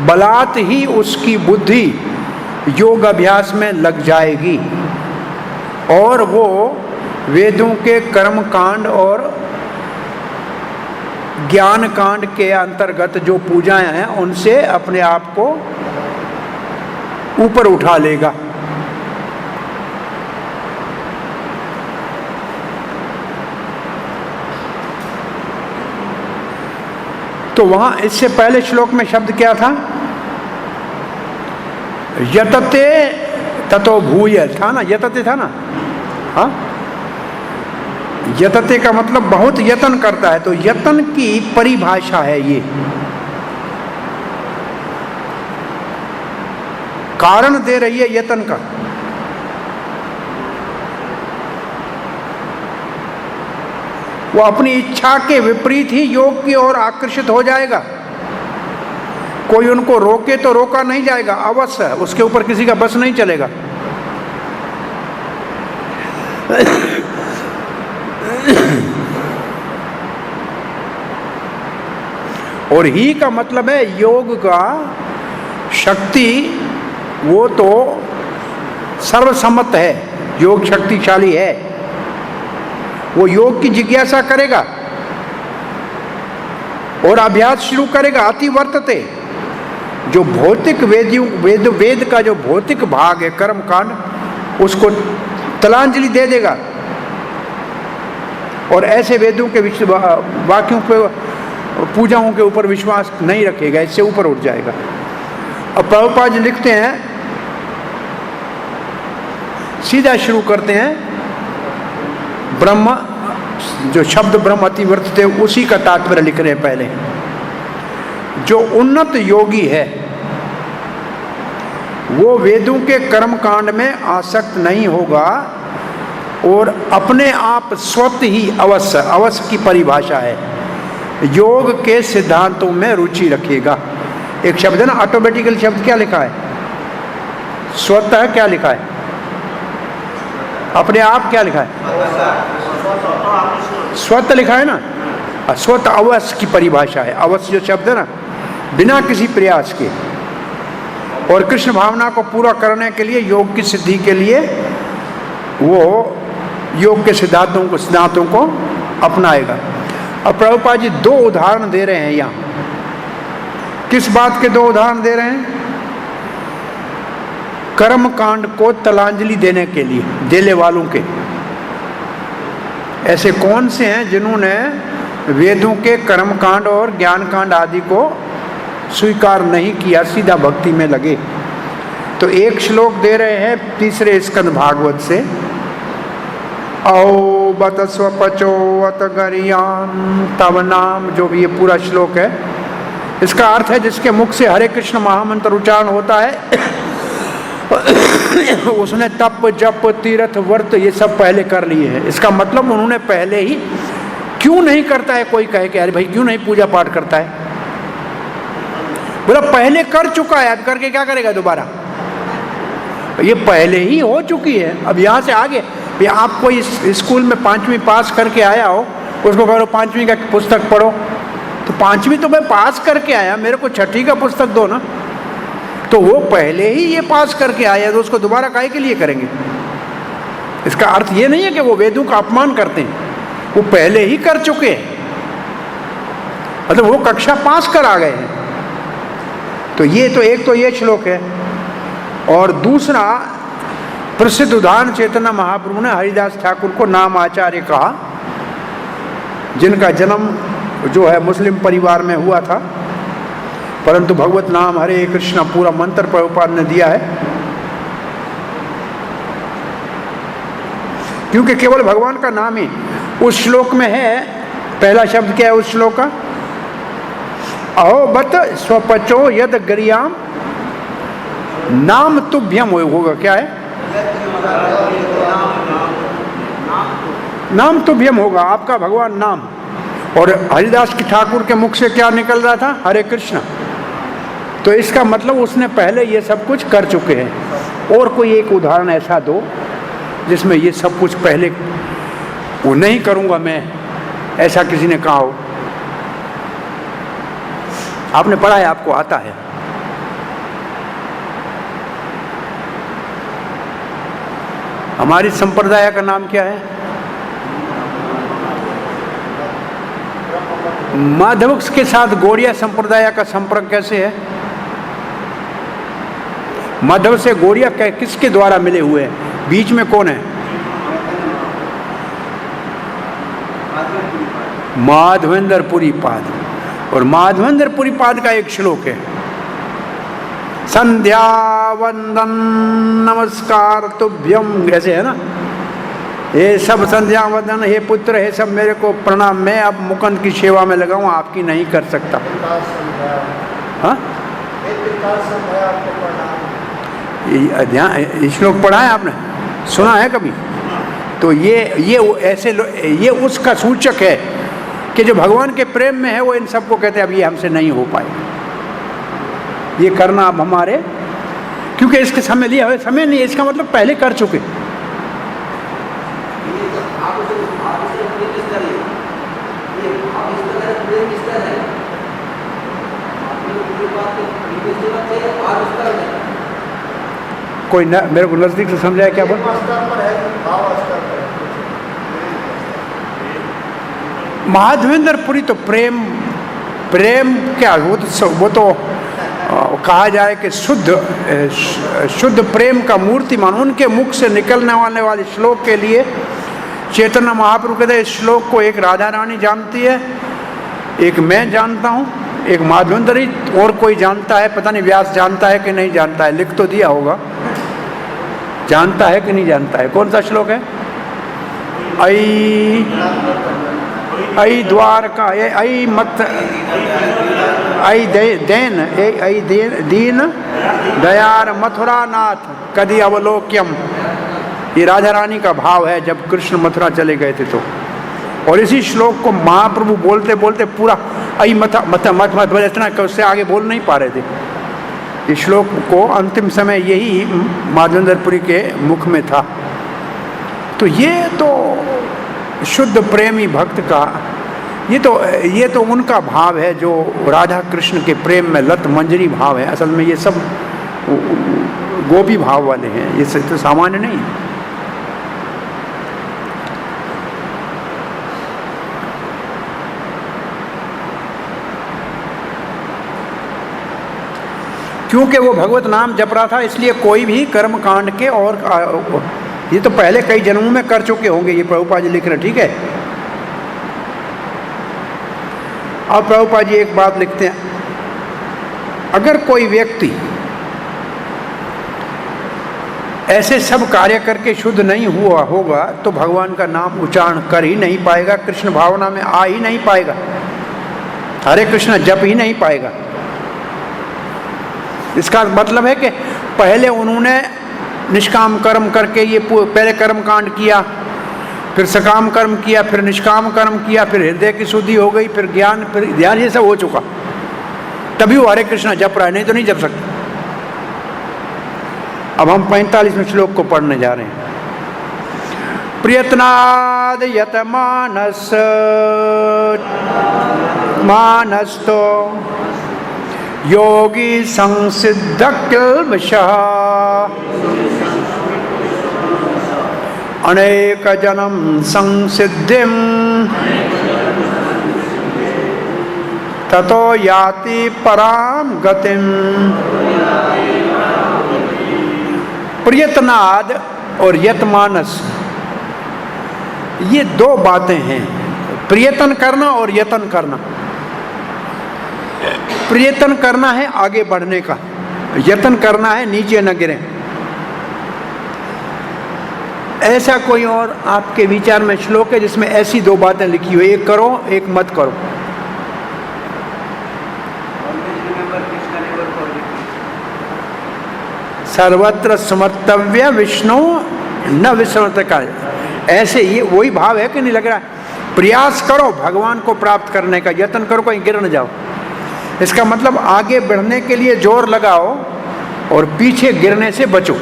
Speaker 1: बलात् ही उसकी बुद्धि योग अभ्यास में लग जाएगी और वो वेदों के कर्म कांड और ज्ञान कांड के अंतर्गत जो पूजाएं हैं उनसे अपने आप को ऊपर उठा लेगा। तो वहां इससे पहले श्लोक में शब्द क्या था? यतते ततो भूय था ना, यतते था ना। हाँ, यतते का मतलब बहुत यत्न करता है, तो यत्न की परिभाषा है ये। कारण दे रही है यत्न का। वो अपनी इच्छा के विपरीत ही योग की ओर आकर्षित हो जाएगा। कोई उनको रोके तो रोका नहीं जाएगा, अवश्य उसके ऊपर किसी का बस नहीं चलेगा। और ही का मतलब है योग का शक्ति, वो तो सर्वसम्मत है, योग शक्तिशाली है। वो योग की जिज्ञासा करेगा और अभ्यास शुरू करेगा। अति वर्तते, जो भौतिक वेद का जो भौतिक भाग है कर्म कांड, उसको तलांजलि दे देगा और ऐसे वेदों के वाक्यों पे, पूजाओं के ऊपर विश्वास नहीं रखेगा, इससे ऊपर उठ जाएगा। अब प्रभुपाद जी लिखते हैं, सीधा शुरू करते हैं, ब्रह्म, जो शब्द ब्रह्म अति वर्तते उसी का तात्पर्य लिख रहे हैं पहले। जो उन्नत योगी है वो वेदों के कर्म कांड में आसक्त नहीं होगा और अपने आप स्वतः ही अवश्य की परिभाषा है, योग के सिद्धांतों में रुचि रखेगा। एक शब्द है ना, ऑटोमेटिकल शब्द क्या लिखा है? स्वतः क्या लिखा है? अपने आप क्या लिखा है? स्वतः लिखा है ना। स्वतः अवश्य की परिभाषा है। अवश्य जो शब्द है ना, बिना किसी प्रयास के, और कृष्ण भावना को पूरा करने के लिए, योग की सिद्धि के लिए वो योग के सिद्धांतों को अपनाएगा। अब प्रभुपाद जी 2 उदाहरण दे रहे हैं यहाँ। किस बात के 2 उदाहरण दे रहे हैं? कर्म कांड को तलांजलि देने के लिए, देने वालों के। ऐसे कौन से हैं जिन्होंने वेदों के कर्म कांड और ज्ञान कांड आदि को स्वीकार नहीं किया, सीधा भक्ति में लगे? तो एक श्लोक दे रहे हैं 3 स्कंद भागवत से, औ बत स्वपचो अत गरियान तव नाम, जो भी ये पूरा श्लोक है, इसका अर्थ है जिसके मुख से हरे कृष्ण महामंत्र उच्चारण होता है उसने तप जप तीर्थ व्रत ये सब पहले कर लिए हैं। इसका मतलब उन्होंने पहले ही, क्यों नहीं करता है कोई कहे कि अरे भाई क्यों नहीं पूजा पाठ करता है? बोला पहले कर चुका है, अब करके क्या करेगा दोबारा? ये पहले ही हो चुकी है। अब यहाँ से आगे आप कोई स्कूल में 5वीं पास करके आया हो, उसको कहो 5वीं का पुस्तक पढ़ो, तो 5वीं तो मैं पास करके आया, मेरे को 6ठी का पुस्तक दो ना। तो वो पहले ही ये पास करके आया, तो उसको दोबारा काहे के लिए करेंगे? इसका अर्थ ये नहीं है कि वो वेदों का अपमान करते हैं, वो पहले ही कर चुके हैं, मतलब वो कक्षा पास कर आ गए हैं। तो ये तो एक तो ये श्लोक है, और दूसरा प्रसिद्ध उदाहरण चैतन्य महाप्रभु ने हरिदास ठाकुर को नाम आचार्य कहा, जिनका जन्म जो है मुस्लिम परिवार में हुआ था, परंतु भगवत नाम हरे कृष्णा पूरा मंत्र प्रभुपाद ने दिया है, क्योंकि केवल भगवान का नाम ही उस श्लोक में है। पहला शब्द क्या है उस श्लोक का? अहो बत स्वपचो यद गरियाम नाम तुभ्यम होगा। क्या है? नाम तुभ्यम होगा, आपका भगवान नाम। और हरिदास की ठाकुर के मुख से क्या निकल रहा था? हरे कृष्णा। तो इसका मतलब उसने पहले ये सब कुछ कर चुके हैं। और कोई एक उदाहरण ऐसा दो जिसमें ये सब कुछ पहले, वो नहीं करूंगा मैं, ऐसा किसी ने कहा हो। आपने पढ़ा है, आपको आता है। हमारी संप्रदाय का नाम क्या है? माधव के साथ गौड़िया संप्रदाय का संपर्क कैसे है? माधव से गौड़िया किसके द्वारा मिले हुए हैं? बीच में कौन है? माधवेंद्रपुरी पाद। और माधवेंद्रपुरी पाद का एक श्लोक है, संध्या वंदन नमस्कार तुभ्यम, ऐसे है ना। ये सब संध्या वंदन, हे पुत्र, हे सब मेरे को प्रणाम, मैं अब मुकुंद की सेवा में लगा हूँ, आपकी नहीं कर सकता। हाँ, ये श्लोक पढ़ा है आपने, सुना है कभी? तो ये ऐसे ये उसका सूचक है कि जो भगवान के प्रेम में है वो इन सबको कहते हैं अब ये हमसे नहीं हो पाए, ये करना अब हमारे, क्योंकि इसके समय लिया हुआ समय नहीं है, इसका मतलब पहले कर चुके। कोई न, मेरे को नजदीक से समझाया क्या बोल? माधवेंद्रपुरी तो प्रेम क्या, वो तो कहा जाए कि शुद्ध प्रेम का मूर्तिमान, उनके मुख से निकलने वाले श्लोक के लिए चैतन्य महाप्रभु कहते हैं, इस श्लोक को एक राधा रानी जानती है, एक मैं जानता हूँ, एक माधवेंद्र, और कोई जानता है, पता नहीं व्यास जानता है कि नहीं जानता है, लिख तो दिया होगा, जानता है कि नहीं जानता है। कौन सा श्लोक है? ऐ द्वारका, ऐ मत, ऐ दीन दयार मथुरा नाथ कदी अवलोक्यम। ये राधा रानी का भाव है जब कृष्ण मथुरा चले गए थे तो। और इसी श्लोक को महाप्रभु बोलते बोलते पूरा ऐ मत इतना उससे आगे बोल नहीं पा रहे थे। इस श्लोक को अंतिम समय यही माधवेंद्रपुरी के मुख में था। तो ये तो शुद्ध प्रेमी भक्त का, ये तो उनका भाव है जो राधा कृष्ण के प्रेम में लत मंजरी भाव है। असल में ये सब गोपी भाव वाले हैं, ये तो सामान्य नहीं है। क्योंकि वो भगवत नाम जप रहा था, इसलिए कोई भी कर्म कांड के, और ये तो पहले कई जन्मों में कर चुके होंगे, ये प्रभुपाद जी लिख रहे, ठीक है। अब प्रभुपाद जी एक बात लिखते हैं, अगर कोई व्यक्ति ऐसे सब कार्य करके शुद्ध नहीं हुआ होगा तो भगवान का नाम उच्चारण कर ही नहीं पाएगा, कृष्ण भावना में आ ही नहीं पाएगा, हरे कृष्ण जप ही नहीं पाएगा। इसका मतलब है कि पहले उन्होंने निष्काम कर्म करके ये पहले कर्म कांड किया, फिर सकाम कर्म किया, फिर निष्काम कर्म किया, फिर हृदय की शुद्धि हो गई, फिर ज्ञान, फिर ध्यान, ये सब हो चुका, तभी वो हरे कृष्णा जप रहा है, नहीं तो नहीं जप सकता। अब हम 45वें श्लोक को पढ़ने जा रहे हैं। प्रयत्नाद यत मानस्तो योगी संसिद्ध किल्बिषः अनेक जन्म संसिद्धिम ततो याति पराम गतिम। प्रयत्नाद और यतमानस, ये दो बातें हैं। प्रयत्न करना और यत्न करना। प्रयत्न करना है आगे बढ़ने का, यत्न करना है नीचे न गिरे। ऐसा कोई और आपके विचार में श्लोक है जिसमें ऐसी दो बातें लिखी हुई, एक करो एक मत करो? सर्वत्र समर्तव्य विष्णु न विस्मृत का, ऐसे ये वही भाव है कि नहीं लग रहा है? प्रयास करो भगवान को प्राप्त करने का, यत्न करो कहीं गिर न जाओ। इसका मतलब आगे बढ़ने के लिए जोर लगाओ और पीछे गिरने से बचो।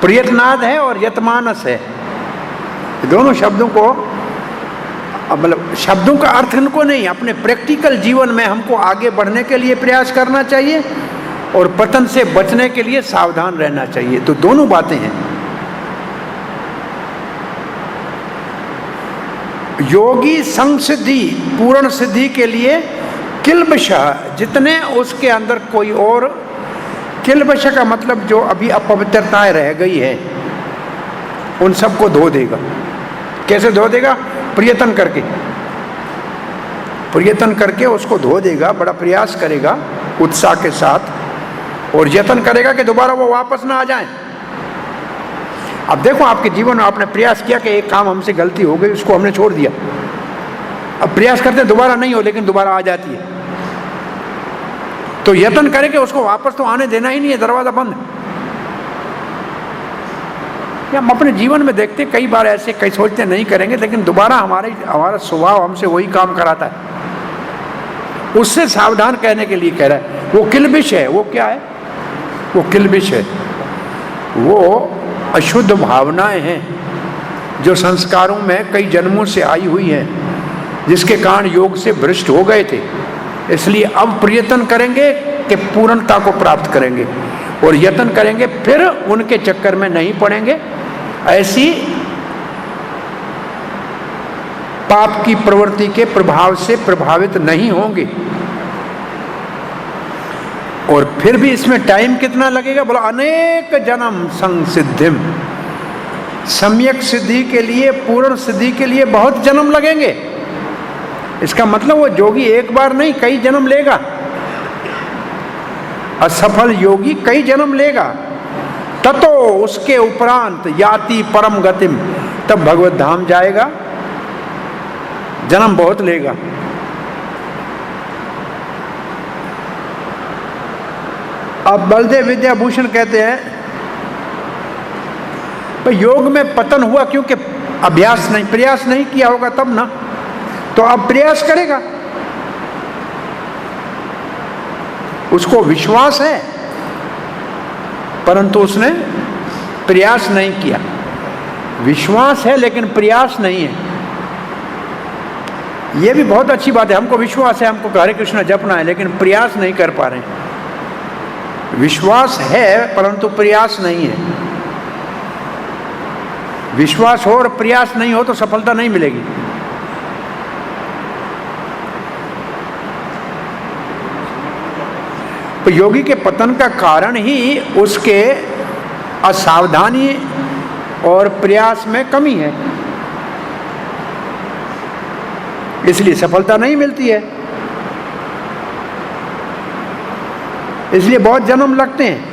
Speaker 1: प्रयत्नाद है और यतमानस है, दोनों शब्दों को, मतलब शब्दों का अर्थ इनको नहीं, अपने प्रैक्टिकल जीवन में हमको आगे बढ़ने के लिए प्रयास करना चाहिए और पतन से बचने के लिए सावधान रहना चाहिए। तो दोनों बातें हैं। योगी संसिद्धि, पूर्ण सिद्धि के लिए किल्बशः, जितने उसके अंदर कोई और, किल्बशः का मतलब जो अभी अपवित्रताएं रह गई है उन सबको धो देगा। कैसे धो देगा? प्रयत्न करके, प्रयत्न करके उसको धो देगा, बड़ा प्रयास करेगा उत्साह के साथ, और यत्न करेगा कि दोबारा वो वापस ना आ जाए। अब देखो आपके जीवन में आपने प्रयास किया कि एक काम हमसे गलती हो गई, उसको हमने छोड़ दिया, अब प्रयास करते हैं दोबारा नहीं हो, लेकिन दोबारा आ जाती है, तो यत्न करेंगे उसको वापस तो आने देना ही नहीं है, दरवाजा बंद। हम अपने जीवन में देखते कई बार ऐसे, कई सोचते नहीं करेंगे, लेकिन दोबारा हमारा स्वभाव हमसे वही काम कराता है। उससे सावधान कहने के लिए कह रहा है। वो किल्बिश है। वो क्या है? वो किल्बिश है, वो अशुद्ध भावनाएं हैं जो संस्कारों में कई जन्मों से आई हुई हैं, जिसके कारण योग से भ्रष्ट हो गए थे। इसलिए अब प्रयत्न करेंगे कि पूर्णता को प्राप्त करेंगे, और यत्न करेंगे फिर उनके चक्कर में नहीं पड़ेंगे, ऐसी पाप की प्रवृत्ति के प्रभाव से प्रभावित नहीं होंगे। और फिर भी इसमें टाइम कितना लगेगा? बोला अनेक जन्म संसिद्धिम, सम्यक सिद्धि के लिए, पूर्ण सिद्धि के लिए बहुत जन्म लगेंगे। इसका मतलब वो योगी एक बार नहीं कई जन्म लेगा, असफल योगी कई जन्म लेगा। ततो उसके उपरांत याति परम गतिम, तब भगवत धाम जाएगा। जन्म बहुत लेगा। अब बलदेव विद्याभूषण कहते हैं भाई योग में पतन हुआ क्योंकि अभ्यास नहीं, प्रयास नहीं किया होगा तब ना, तो अब प्रयास करेगा। उसको विश्वास है परंतु उसने प्रयास नहीं किया। विश्वास है लेकिन प्रयास नहीं है। यह भी बहुत अच्छी बात है। हमको विश्वास है, हमको हरे कृष्ण जपना है, लेकिन प्रयास नहीं कर पा रहे हैं। विश्वास है परंतु प्रयास नहीं है। विश्वास हो और प्रयास नहीं हो तो सफलता नहीं मिलेगी। तो योगी के पतन का कारण ही उसके असावधानी और प्रयास में कमी है, इसलिए सफलता नहीं मिलती है। इसलिए बहुत जन्म लगते हैं।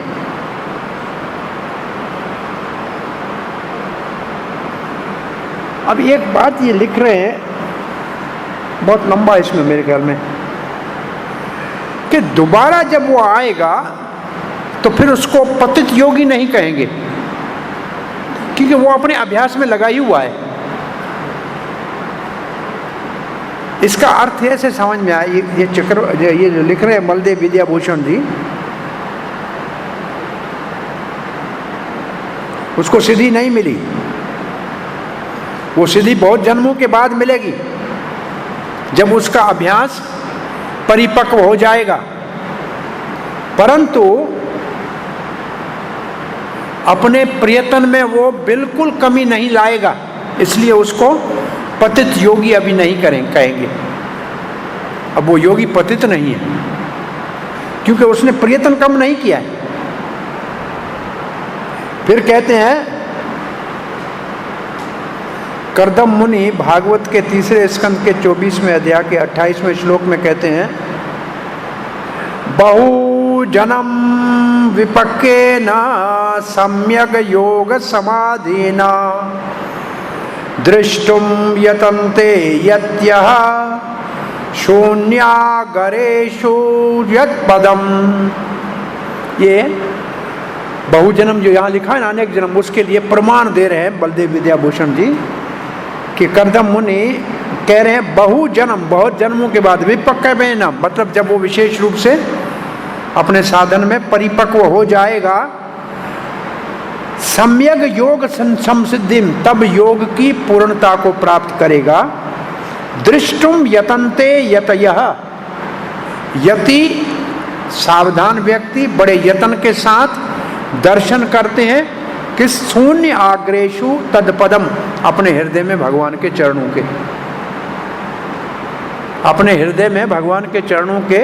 Speaker 1: अब एक बात ये लिख रहे हैं, बहुत लंबा इसमें मेरे ख्याल में, कि दोबारा जब वो आएगा तो फिर उसको पतित योगी नहीं कहेंगे, क्योंकि वो अपने अभ्यास में लगा ही हुआ है। इसका अर्थ ऐसे समझ में आया, ये जो लिख रहे हैं बलदेव विद्याभूषण जी, उसको सिद्धि नहीं मिली। वो सिद्धि बहुत जन्मों के बाद मिलेगी, जब उसका अभ्यास परिपक्व हो जाएगा। परंतु अपने प्रयत्न में वो बिल्कुल कमी नहीं लाएगा, इसलिए उसको पतित योगी अभी नहीं कहेंगे। अब वो योगी पतित नहीं है क्योंकि उसने प्रयत्न कम नहीं किया है। फिर कहते हैं कर्दम मुनि भागवत के तीसरे स्कंद के 24वें अध्याय के 28वें श्लोक में कहते हैं, बहु जन्म विपक्के न सम्यक योग समाधिना दृष्टुम यतन्ते यत्यः शून्यागरेषु यत्पदम। ये बहुजन्म जो यहाँ लिखा है ना, अनेक जन्म, उसके लिए प्रमाण दे रहे हैं बलदेव विद्याभूषण जी कि कर्दम मुनि कह रहे हैं बहु जन्म, बहुत जन्मों के बाद विपक्व में ना, मतलब जब वो विशेष रूप से अपने साधन में परिपक्व हो जाएगा, सम्यक योग संसिद्धिम, तब योग की पूर्णता को प्राप्त करेगा। दृष्टुम यतन्ते यतयः, यति सावधान व्यक्ति बड़े यत्न के साथ दर्शन करते हैं किस, शून्य आग्रेशु तदपदम, अपने हृदय में भगवान के चरणों के, अपने हृदय में भगवान के चरणों के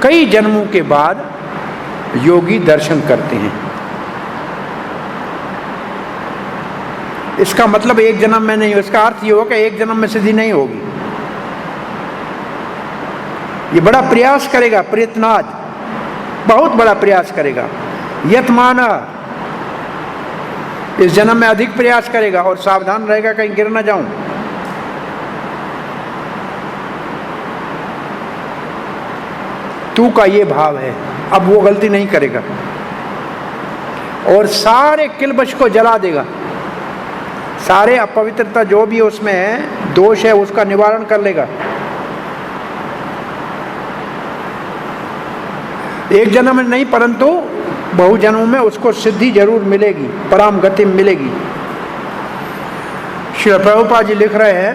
Speaker 1: कई जन्मों के बाद योगी दर्शन करते हैं। इसका मतलब एक जन्म में नहीं, इसका अर्थ ये हो कि एक जन्म में सिद्धि नहीं होगी, ये बड़ा प्रयास करेगा, प्रयत्नाद, बहुत बड़ा प्रयास करेगा। यत्माना, इस जन्म में अधिक प्रयास करेगा और सावधान रहेगा कहीं गिर ना जाऊं। तू का ये भाव है, अब वो गलती नहीं करेगा और सारे किलबश को जला देगा, सारे अपवित्रता जो भी उसमें दोष है उसका निवारण कर लेगा। एक जन्म में नहीं परंतु बहु जन्मों में उसको सिद्धि जरूर मिलेगी, परम गति मिलेगी। श्री प्रभुपाद जी लिख रहे हैं,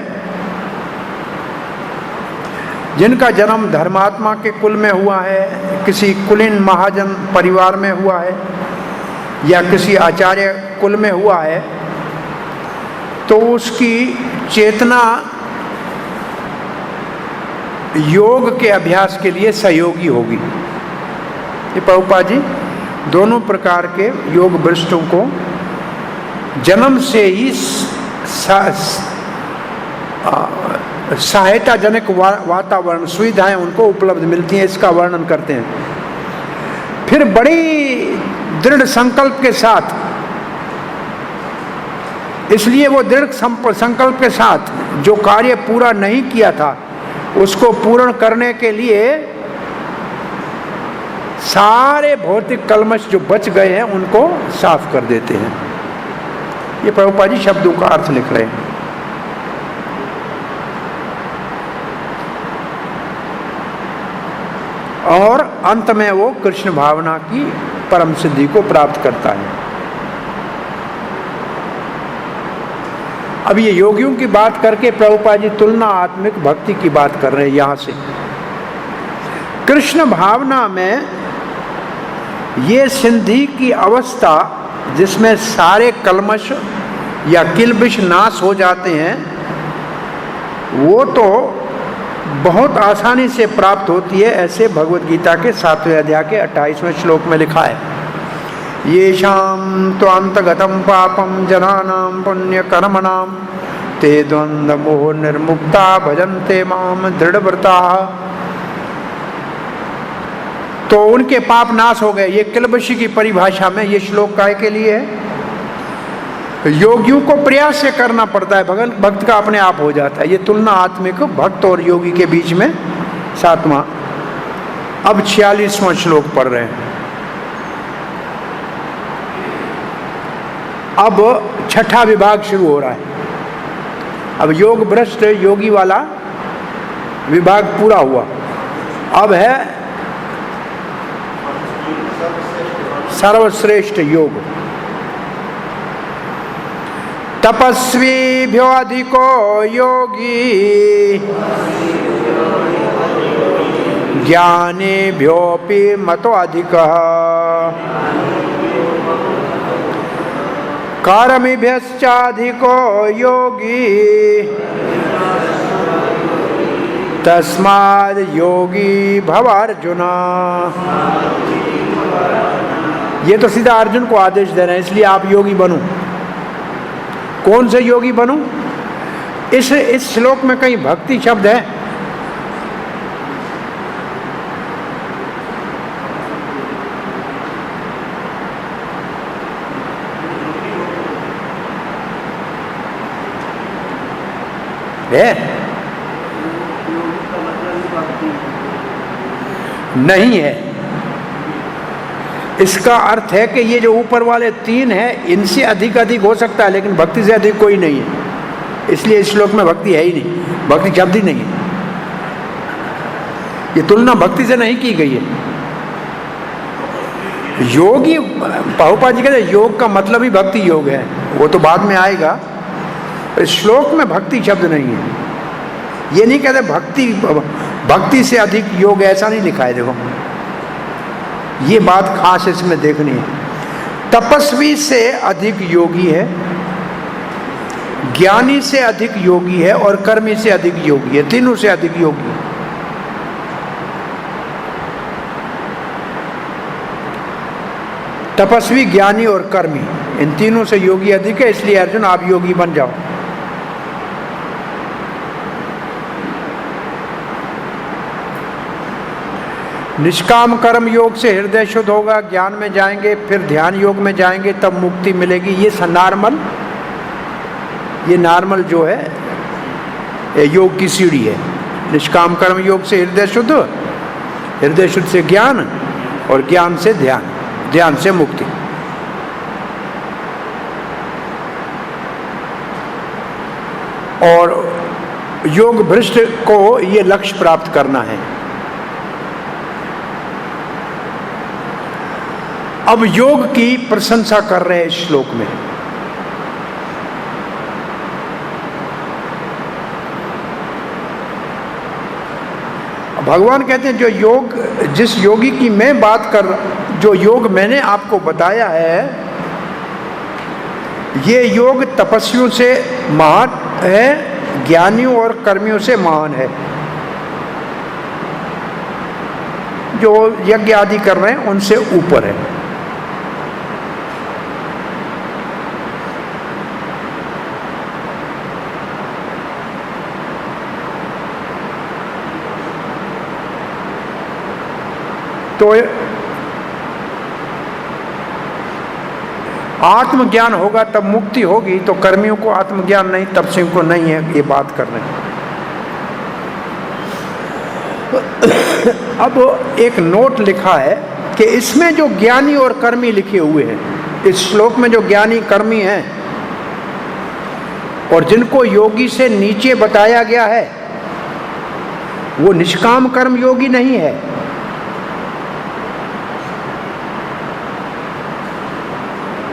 Speaker 1: जिनका जन्म धर्मात्मा के कुल में हुआ है, किसी कुलीन महाजन परिवार में हुआ है या किसी आचार्य कुल में हुआ है, तो उसकी चेतना योग के अभ्यास के लिए सहयोगी होगी। ये प्रभुपाद जी दोनों प्रकार के योग भ्रष्टों को जन्म से ही सहायताजनक वातावरण, सुविधाएं उनको उपलब्ध मिलती हैं, इसका वर्णन करते हैं। फिर बड़ी दृढ़ संकल्प के साथ, इसलिए वो दृढ़ संकल्प के साथ जो कार्य पूरा नहीं किया था उसको पूर्ण करने के लिए सारे भौतिक कलमश जो बच गए हैं उनको साफ कर देते हैं। ये प्रभुपाद जी शब्दों का अर्थ लिख रहे हैं। और अंत में वो कृष्ण भावना की परम सिद्धि को प्राप्त करता है। अब ये योगियों की बात करके प्रभुपाद जी तुलना आत्मिक भक्ति की बात कर रहे हैं। यहां से कृष्ण भावना में ये सिद्धि की अवस्था जिसमें सारे कलमश या किलबिश नाश हो जाते हैं, वो तो बहुत आसानी से प्राप्त होती है। ऐसे भगवत गीता के 7वें अध्याय के 28वें श्लोक में लिखा है, येषां त्वान्तगतं पापं जनानां पुण्यकर्मणां ते द्वन्द्वमोह निर्मुक्ता भजन्ते मां दृढ़व्रताः। तो उनके पाप नाश हो गए। ये किलबशी की परिभाषा में ये श्लोक काय के लिए है? योगियों को प्रयास से करना पड़ता है, भक्त का अपने आप हो जाता है। ये तुलना आत्मिक भक्त और योगी के बीच में 7वां। अब 46वां श्लोक पढ़ रहे हैं। अब 6ठा विभाग शुरू हो रहा है। अब योग भ्रष्ट योगी वाला विभाग पूरा हुआ। अब है सर्वश्रेष्ठ योग। तपस्वीभ्यो अधिको योगी ज्ञानेभ्योऽपि मतो अधिकः कर्मिभ्यश्चाधिको योगी तस्माद् योगी भव अर्जुन। ये तो सीधा अर्जुन को आदेश दे रहे हैं, इसलिए आप योगी बनो। कौन से योगी बनो? इस श्लोक में कहीं भक्ति शब्द है? नहीं है। इसका अर्थ है कि ये जो ऊपर वाले 3 हैं, इनसे अधिक हो सकता है, लेकिन भक्ति से अधिक कोई नहीं है। इसलिए इस श्लोक में भक्ति है ही नहीं, भक्ति शब्द ही नहीं है। ये तुलना भक्ति से नहीं की गई है। योगी, प्रभुपाद जी कहते हैं योग का मतलब ही भक्ति योग है, वो तो बाद में आएगा। इस श्लोक में भक्ति शब्द नहीं है। ये नहीं कहते भक्ति से अधिक योग, ऐसा नहीं लिखा है। देखो ये बात खास इसमें देखनी है। तपस्वी से अधिक योगी है, ज्ञानी से अधिक योगी है, और कर्मी से अधिक योगी है, तीनों से अधिक योगी है। तपस्वी, ज्ञानी और कर्मी, इन तीनों से योगी अधिक है। इसलिए अर्जुन आप योगी बन जाओ। निष्काम कर्म योग से हृदय शुद्ध होगा, ज्ञान में जाएंगे, फिर ध्यान योग में जाएंगे, तब मुक्ति मिलेगी। ये नॉर्मल जो है योग की सीढ़ी है। निष्काम कर्म योग से हृदय शुद्ध, हृदय शुद्ध से ज्ञान, और ज्ञान से ध्यान, ध्यान से मुक्ति। और योग भ्रष्ट को ये लक्ष्य प्राप्त करना है। अब योग की प्रशंसा कर रहे हैं इस श्लोक में। भगवान कहते हैं जो योग, जिस योगी की मैं बात कर, जो योग मैंने आपको बताया है, ये योग तपस्वियों से महान है, ज्ञानियों और कर्मियों से महान है। जो यज्ञ आदि कर रहे हैं उनसे ऊपर है। तो आत्मज्ञान होगा तब मुक्ति होगी, तो कर्मियों को आत्मज्ञान नहीं, तपस्वियों को नहीं है, ये बात कर रहे हैं। अब एक नोट लिखा है कि इसमें जो ज्ञानी और कर्मी लिखे हुए हैं, इस श्लोक में जो ज्ञानी कर्मी हैं और जिनको योगी से नीचे बताया गया है, वो निष्काम कर्म योगी नहीं है।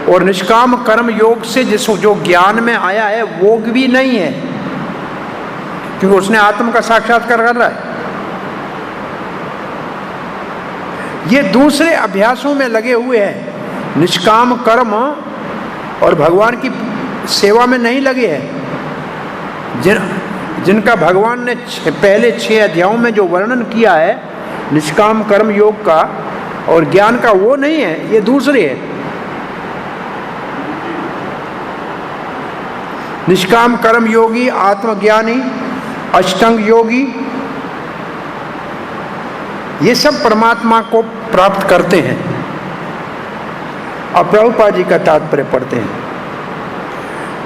Speaker 1: और निष्काम कर्म योग से जो ज्ञान में आया है वो भी नहीं है, क्योंकि उसने आत्म का साक्षात्कार कर रहा है। ये दूसरे अभ्यासों में लगे हुए हैं, निष्काम कर्म और भगवान की सेवा में नहीं लगे हैं। जिनका भगवान ने पहले 6 अध्यायों में जो वर्णन किया है निष्काम कर्म योग का और ज्ञान का, वो नहीं है, ये दूसरे हैं। निष्काम कर्म योगी, आत्मज्ञानी, अष्टांग योगी, ये सब परमात्मा को प्राप्त करते हैं। अब प्रभुपाद जी का तात्पर्य पढ़ते हैं।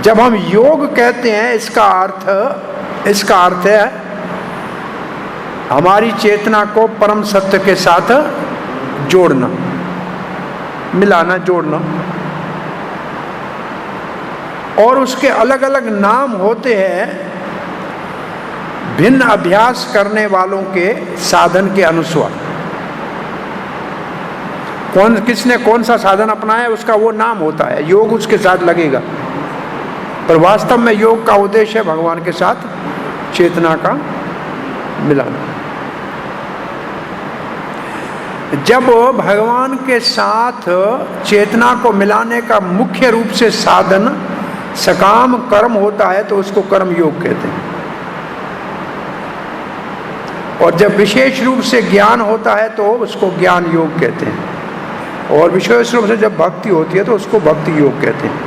Speaker 1: जब हम योग कहते हैं, इसका अर्थ है हमारी चेतना को परम सत्य के साथ जोड़ना, मिलाना, जोड़ना। और उसके अलग अलग नाम होते हैं भिन्न अभ्यास करने वालों के साधन के अनुसार। किसने कौन सा साधन अपनाया उसका वो नाम होता है, योग उसके साथ लगेगा। पर वास्तव में योग का उद्देश्य है भगवान के साथ चेतना का मिलाना। जब भगवान के साथ चेतना को मिलाने का मुख्य रूप से साधन सकाम कर्म होता है तो उसको कर्म योग कहते हैं। और जब विशेष रूप से ज्ञान होता है तो उसको ज्ञान योग कहते हैं। और विशेष रूप से जब भक्ति होती है तो उसको भक्ति योग कहते हैं।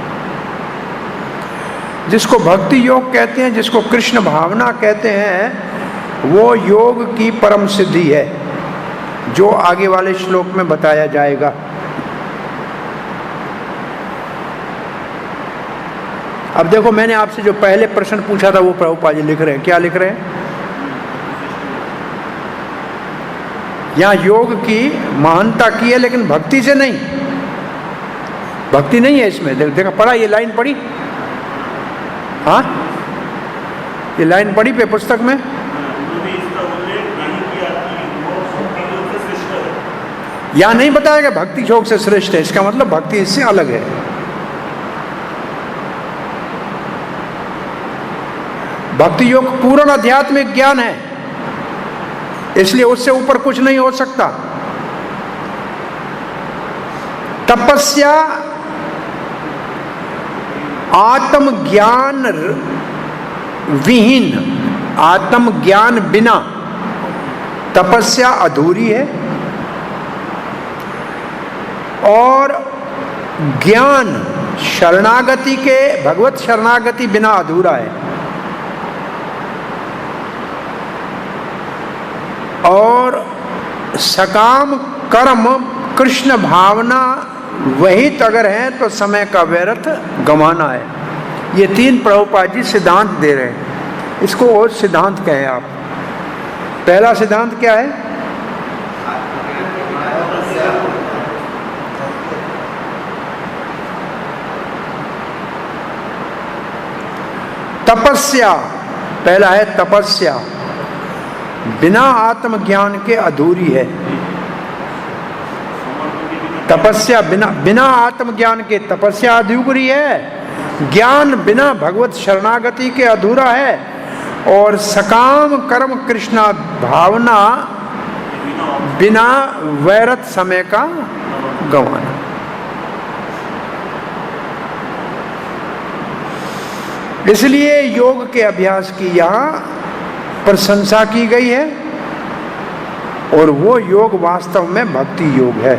Speaker 1: जिसको भक्ति योग कहते हैं, जिसको कृष्ण भावना कहते हैं, वो योग की परम सिद्धि है, जो आगे वाले श्लोक में बताया जाएगा। अब देखो, मैंने आपसे जो पहले प्रश्न पूछा था वो प्रभुपाद जी लिख रहे हैं। क्या लिख रहे हैं? यहाँ योग की महानता की है, लेकिन भक्ति से नहीं। भक्ति नहीं है इसमें। देखा, पढ़ा, ये लाइन पढ़ी? हाँ, ये लाइन पढ़ी पे पुस्तक में? यहाँ नहीं बताया कि भक्ति योग से श्रेष्ठ है। इसका मतलब भक्ति इससे अलग है। भक्ति योग पूर्ण आध्यात्मिक ज्ञान है, इसलिए उससे ऊपर कुछ नहीं हो सकता। तपस्या आत्मज्ञान विहीन, आत्मज्ञान बिना तपस्या अधूरी है, और ज्ञान शरणागति के, भगवत शरणागति बिना अधूरा है। और सकाम कर्म कृष्ण भावना वहित अगर है तो समय का व्यर्थ गंवाना है। ये तीन प्रभुपाद जी सिद्धांत दे रहे हैं। इसको और सिद्धांत कहें आप। पहला सिद्धांत क्या है? तपस्या। पहला है तपस्या, बिना आत्मज्ञान के अधूरी है। तपस्या बिना आत्मज्ञान के तपस्या अधूरी है। ज्ञान बिना भगवत शरणागति के अधूरा है। और सकाम कर्म कृष्णा भावना बिना व्यर्थ समय का गंवाना। इसलिए योग के अभ्यास की यहाँ प्रशंसा की गई है, और वो योग वास्तव में भक्ति योग है,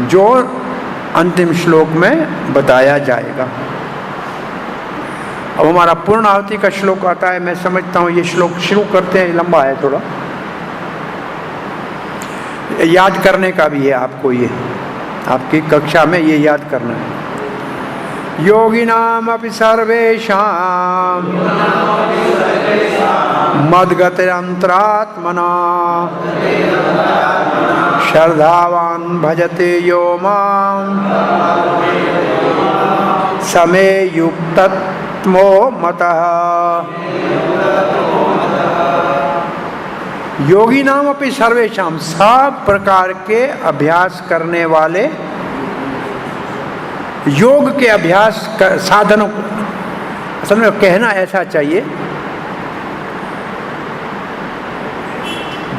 Speaker 1: जो अंतिम श्लोक में बताया जाएगा। अब हमारा पूर्ण आहुति का श्लोक आता है। मैं समझता हूँ ये श्लोक शुरू करते हैं, लंबा है थोड़ा, याद करने का भी है आपको। ये आपकी कक्षा में ये याद करना है। योगिनाम अपि सर्वेषां मद्गतिरन्तरात्मना श्रद्धावान् भजते यो मां समे युक्ततमो मतः। योगी नाम अपि सर्वेषां, सब प्रकार के अभ्यास करने वाले, योग के अभ्यास साधनों, असल में कहना ऐसा चाहिए,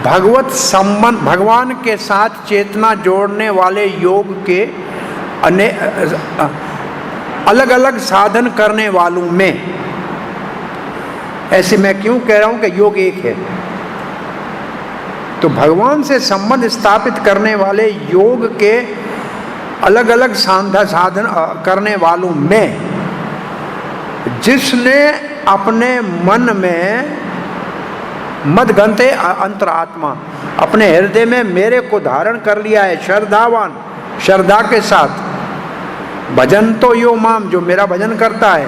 Speaker 1: भगवत संबंध, भगवान के साथ चेतना जोड़ने वाले योग के अलग अलग साधन करने वालों में, ऐसे मैं क्यों कह रहा हूं कि योग एक है, तो भगवान से संबंध स्थापित करने वाले योग के अलग अलग साधन करने वालों में, जिसने अपने मन में मदगंते अंतरात्मा, अपने हृदय में मेरे को धारण कर लिया है, श्रद्धावान, श्रद्धा के साथ, भजन तो यो माम, जो मेरा भजन करता है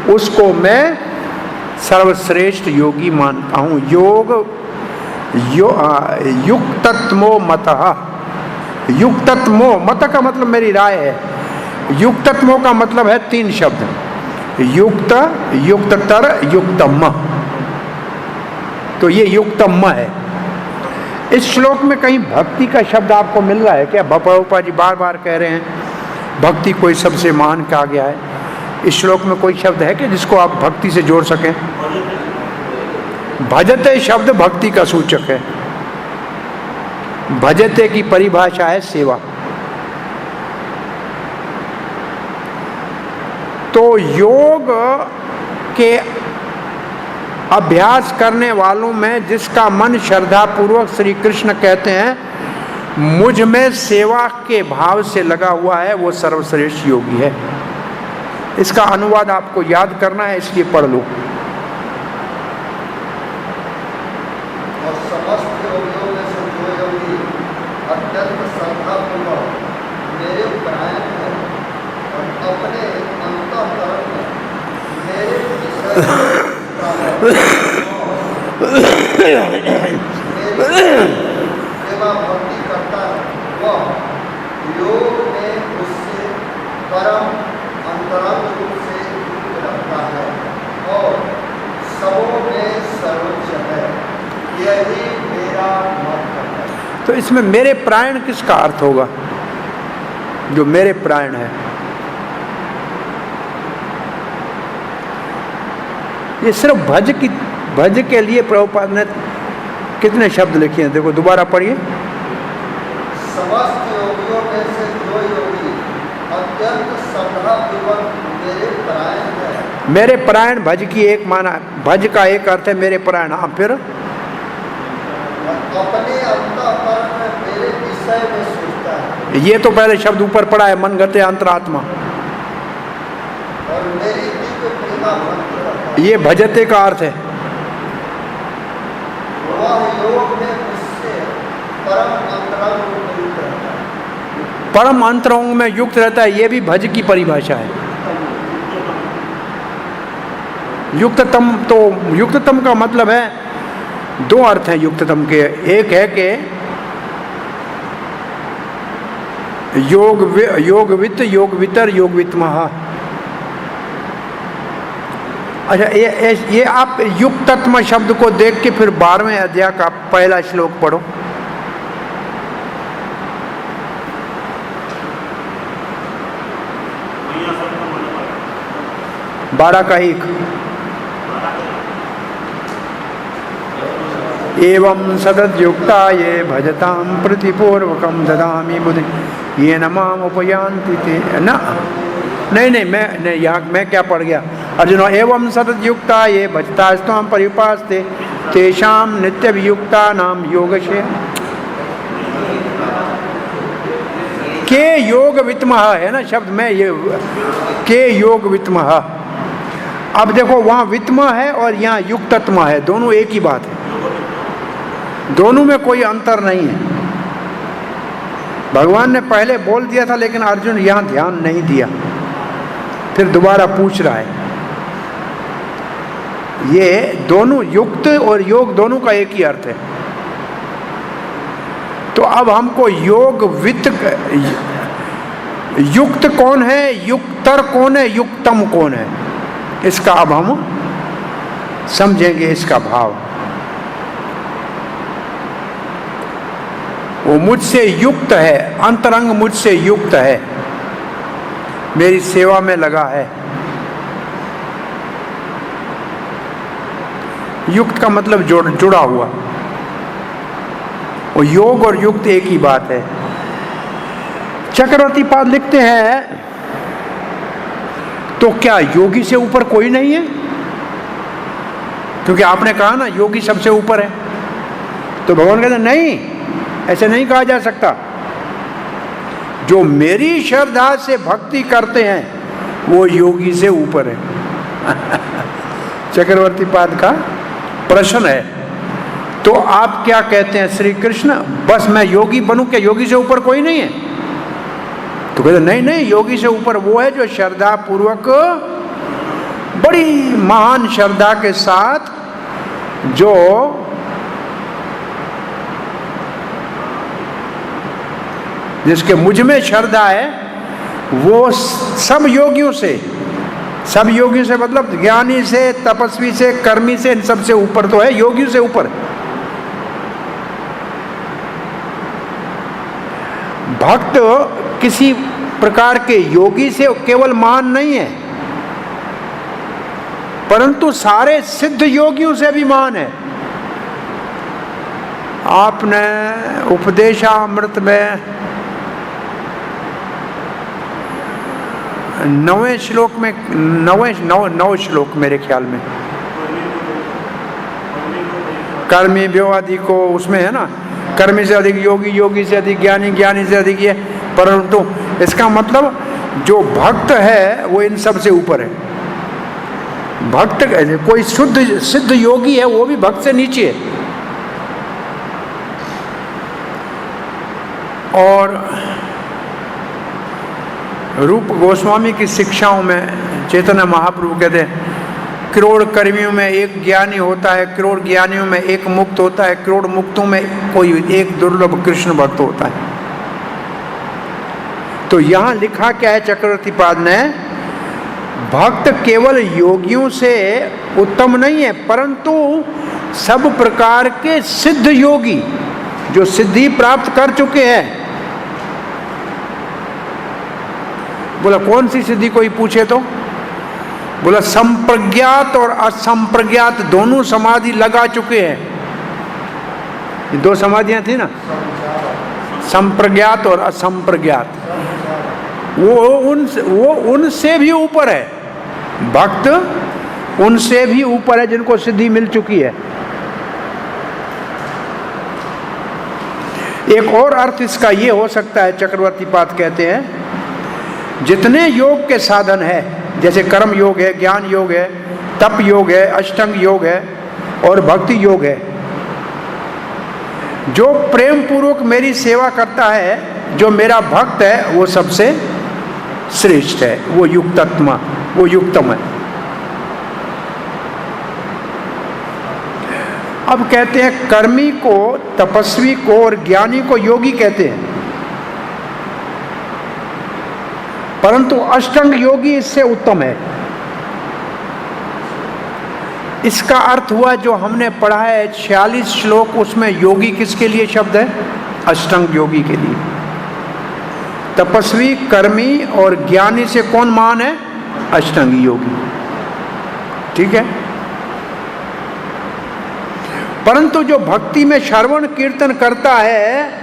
Speaker 1: उसको मैं सर्वश्रेष्ठ योगी मानता हूँ। युक्ततमो मतः। युक्ततमो मत का मतलब मेरी राय है। युक्ततमो का मतलब है तीन शब्द, युक्त, युक्ततर, युक्तम। तो ये युक्तम है। इस श्लोक में कहीं भक्ति का शब्द आपको मिल रहा है क्या? प्रभुपाद जी बार बार कह रहे हैं भक्ति कोई सबसे महान कहा गया है। इस श्लोक में कोई शब्द है कि जिसको आप भक्ति से जोड़ सकें? भजते शब्द भक्ति का सूचक है। भजते की परिभाषा है सेवा। तो योग के अभ्यास करने वालों में जिसका मन श्रद्धा पूर्वक श्री कृष्ण कहते हैं मुझ में सेवा के भाव से लगा हुआ है, वो सर्वश्रेष्ठ योगी है। इसका अनुवाद आपको याद करना है, इसलिए पढ़ लो।
Speaker 3: और समस्त योगियों में से जो योगी अत्यंत श्रद्धापूर्वक मेरे परायण है और अपने अंतःकरण में मेरे विषय सेवा भक्ति करता है, वह योग में उससे परम अंतरंग रूप से युक्त रखता है और सबों में सर्वोच्च है। यही मेरा मत है।
Speaker 1: तो इसमें मेरे प्राण किसका अर्थ होगा? जो मेरे प्राण है, ये सिर्फ भज के लिए प्रभुपाद ने कितने शब्द लिखे हैं, देखो दोबारा पढ़िए।
Speaker 3: समस्त योगियों में से जो योगी अत्यंत श्रद्धापूर्वक मेरे परायण है।
Speaker 1: मेरे परायण भज की एक माना, भज का एक अर्थ है मेरे परायण। हाँ, फिर
Speaker 3: अपने अंतःकरण में मेरे विषय में सोचता है।
Speaker 1: ये तो पहले शब्द ऊपर पड़ा है, मन गते अंतरात्मा।
Speaker 3: और मेरी दिव्य प्रेमा भक्ति करता है।
Speaker 1: ये भजते का अर्थ है।
Speaker 3: वह योग में उससे परम अंतरंग रूप में युक्त रहता है।
Speaker 1: परम अंतरंग में युक्त रहता है, ये भी भज की परिभाषा है। युक्ततम, तो युक्ततम का मतलब है, दो अर्थ हैं युक्ततम के। एक है कि योगवित, योगवितर, योगवित्मः। अच्छा, ये आप युक्तत्म शब्द को देख के फिर 12वें अध्याय का पहला श्लोक पढ़ो। 12 का 1। एवं सततयुक्ता ये भजताम प्रतिपूर्वकम ददामि बुद्धि ये न माम उपयान्ति ते। ना, नहीं, मैं यहाँ मैं क्या पढ़ गया? अर्जुन, एवं सततयुक्ता ये भजतास्त्वां परिपास्ते तेषां नित्यवियुक्ता नाम योगक्षेम के योग वित्मः है ना शब्द में, ये के योग वित्मः। अब देखो, वहाँ वित्म है और यहाँ युक्तत्म है, दोनों एक ही बात है, दोनों में कोई अंतर नहीं है। भगवान ने पहले बोल दिया था, लेकिन अर्जुन यहाँ ध्यान नहीं दिया, फिर दोबारा पूछ रहा है। ये दोनों युक्त और योग दोनों का एक ही अर्थ है। तो अब हमको योग वित्त, युक्त कौन है, युक्तर कौन है, युक्तम कौन है, इसका अब हम समझेंगे इसका भाव। वो मुझसे युक्त है, अंतरंग मुझसे युक्त है, मेरी सेवा में लगा है। युक्त का मतलब जुड़ा हुआ, वो योग और युक्त एक ही बात है। चक्रवर्ती पाद लिखते हैं, तो क्या योगी से ऊपर कोई नहीं है? क्योंकि आपने कहा ना योगी सबसे ऊपर है, तो भगवान कहते नहीं, ऐसे नहीं कहा जा सकता। जो मेरी श्रद्धा से भक्ति करते हैं वो योगी से ऊपर है। चक्रवर्ती पाद का प्रश्न है। तो आप क्या कहते हैं श्री कृष्ण, बस मैं योगी बनूं, क्या योगी से ऊपर कोई नहीं है? तो कहते नहीं, योगी से ऊपर वो है जो श्रद्धा पूर्वक, बड़ी महान श्रद्धा के साथ, जो जिसके मुझ में श्रद्धा है, वो सब योगियों से मतलब ज्ञानी से, तपस्वी से, कर्मी से, इन सब से ऊपर तो है, योगियों से ऊपर। भक्त किसी प्रकार के योगी से केवल मान नहीं है, परंतु सारे सिद्ध योगियों से भी मान है। आपने उपदेशामृत में 9वें श्लोक में, 9 श्लोक मेरे ख्याल में, कर्मी व्यो आदि को उसमें है ना, कर्मी से अधिक योगी, योगी से अधिक ज्ञानी, ज्ञानी से अधिक ये, परंतु इसका मतलब जो भक्त है वो इन सब से ऊपर है। भक्त कोई शुद्ध सिद्ध योगी है वो भी भक्त से नीचे है। और रूप गोस्वामी की शिक्षाओं में चैतन्य महाप्रभु कहते हैं करोड़ कर्मियों में एक ज्ञानी होता है, करोड़ ज्ञानियों में एक मुक्त होता है, करोड़ मुक्तों में कोई एक दुर्लभ कृष्ण भक्त होता है। तो यहां लिखा क्या है चक्रवर्ती पाद ने, भक्त केवल योगियों से उत्तम नहीं है, परंतु सब प्रकार के सिद्ध योगी जो सिद्धि प्राप्त कर चुके हैं। बोला कौन सी सिद्धि कोई पूछे तो बोला संप्रज्ञात और असंप्रज्ञात दोनों समाधि लगा चुके हैं। ये दो समाधियां थी ना, संप्रज्ञात और असंप्रज्ञात। वो उनसे भी ऊपर है, भक्त उनसे भी ऊपर है जिनको सिद्धि मिल चुकी है। एक और अर्थ इसका ये हो सकता है, चक्रवर्ती पाद कहते हैं जितने योग के साधन है, जैसे कर्म योग है, ज्ञान योग है, तप योग है, अष्टांग योग है और भक्ति योग है, जो प्रेम पूर्वक मेरी सेवा करता है, जो मेरा भक्त है, वो सबसे श्रेष्ठ है, वो युक्तात्मा, वो युक्तम है। अब कहते हैं कर्मी को, तपस्वी को और ज्ञानी को योगी कहते हैं, परंतु अष्टांग योगी इससे उत्तम है। इसका अर्थ हुआ जो हमने पढ़ा है 46 श्लोक, उसमें योगी किसके लिए शब्द है? अष्टांग योगी के लिए। तपस्वी, कर्मी और ज्ञानी से कौन महान है? अष्टांगी योगी। ठीक है। परंतु जो भक्ति में श्रवण कीर्तन करता है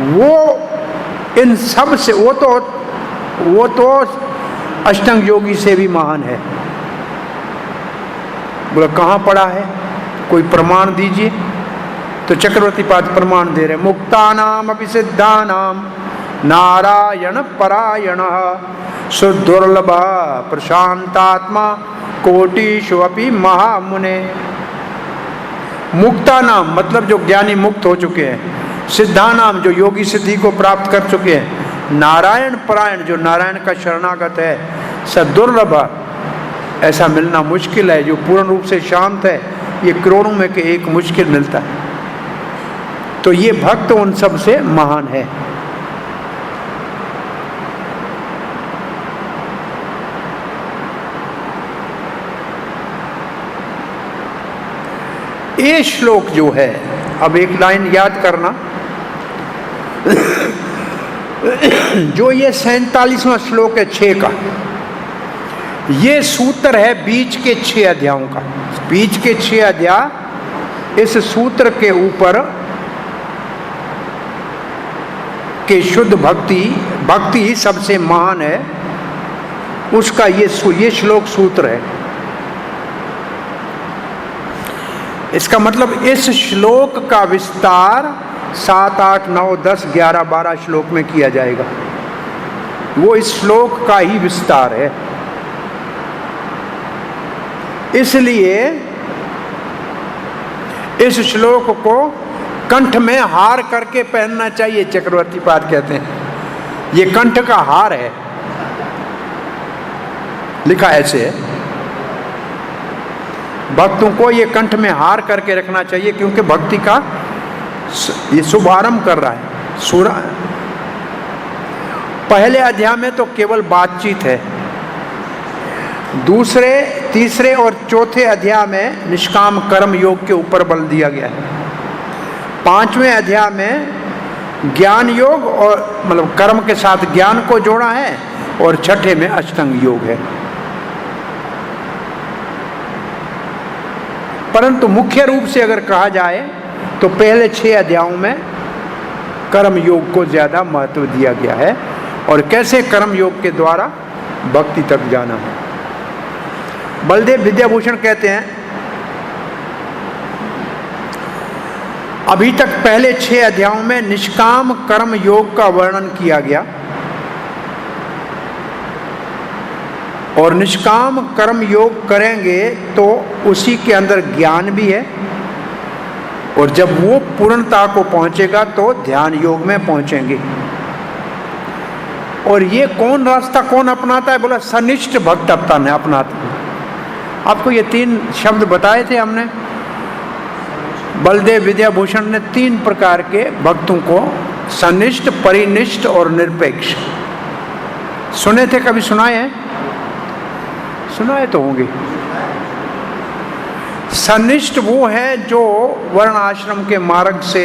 Speaker 1: वो इन सब से, वो तो अष्टांग योगी से भी महान है। बोला कहाँ पढ़ा है, कोई प्रमाण दीजिए। तो चक्रवर्ती पाद प्रमाण दे रहे, मुक्तानाम अपि सिद्धानाम नारायण परायण सुदुर्लभ प्रशांतात्मा कोटिषु अपि महामुने। मुक्ता नाम मतलब जो ज्ञानी मुक्त हो चुके हैं, सिद्धा नाम जो योगी सिद्धि को प्राप्त कर चुके हैं, नारायण परायण जो नारायण का शरणागत है, सदुर्लभ ऐसा मिलना मुश्किल है, जो पूर्ण रूप से शांत है, ये करोड़ों में के एक मुश्किल मिलता है। तो ये भक्त उन सब से महान है। ये श्लोक जो है, अब एक लाइन याद करना, जो ये 47वां श्लोक है 6 का, ये सूत्र है बीच के 6 अध्यायों का। बीच के 6 अध्याय इस सूत्र के ऊपर के शुद्ध भक्ति ही सबसे महान है, उसका ये श्लोक सूत्र है। इसका मतलब इस श्लोक का विस्तार 7, 8, 9, 10, 11, 12 श्लोक में किया जाएगा। वो इस श्लोक का ही विस्तार है। इसलिए इस श्लोक को कंठ में हार करके पहनना चाहिए। चक्रवर्ती पाद कहते हैं ये कंठ का हार है, लिखा ऐसे है। भक्तों को ये कंठ में हार करके रखना चाहिए, क्योंकि भक्ति का ये शुभारंभ कर रहा है। पहले अध्याय में तो केवल बातचीत है, दूसरे, तीसरे और चौथे अध्याय में निष्काम कर्म योग के ऊपर बल दिया गया है। 5वें अध्याय में ज्ञान योग और मतलब कर्म के साथ ज्ञान को जोड़ा है, और 6ठे में अष्टांग योग है। परंतु मुख्य रूप से अगर कहा जाए तो पहले 6 अध्यायों में कर्म योग को ज्यादा महत्व दिया गया है, और कैसे कर्म योग के द्वारा भक्ति तक जाना है। बलदेव विद्याभूषण कहते हैं अभी तक पहले 6 अध्यायों में निष्काम कर्म योग का वर्णन किया गया, और निष्काम कर्म योग करेंगे तो उसी के अंदर ज्ञान भी है, और जब वो पूर्णता को पहुंचेगा तो ध्यान योग में पहुंचेंगे। और ये कौन रास्ता कौन अपनाता है? बोला सनिष्ठ भक्त अपनाता है। आपको ये 3 शब्द बताए थे हमने। बलदेव विद्याभूषण ने 3 प्रकार के भक्तों को, सनिष्ठ, परिनिष्ठ और निरपेक्ष, सुने थे? कभी सुनाए हैं? सुनाए तो होंगे। सनिष्ठ वो है जो वर्ण आश्रम के मार्ग से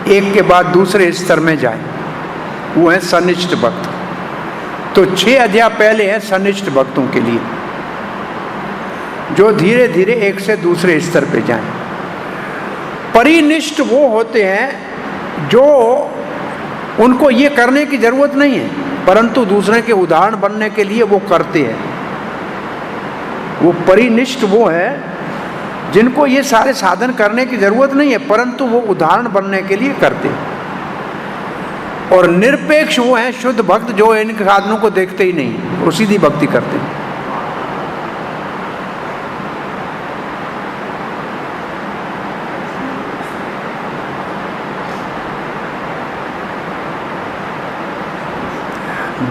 Speaker 1: एक के बाद दूसरे स्तर में जाए, वो है सनिष्ठ भक्त। तो 6 अध्याय पहले है सनिष्ठ भक्तों के लिए, जो धीरे धीरे एक से दूसरे स्तर पे जाएं। परिनिष्ठ वो होते हैं जो उनको ये करने की जरूरत नहीं है, परंतु दूसरे के उदाहरण बनने के लिए वो करते हैं। वो परिनिष्ठ वो है जिनको ये सारे साधन करने की जरूरत नहीं है, परंतु वो उदाहरण बनने के लिए करते हैं। और निरपेक्ष वो है शुद्ध भक्त, जो इन साधनों को देखते ही नहीं, वो सीधी भक्ति करते हैं।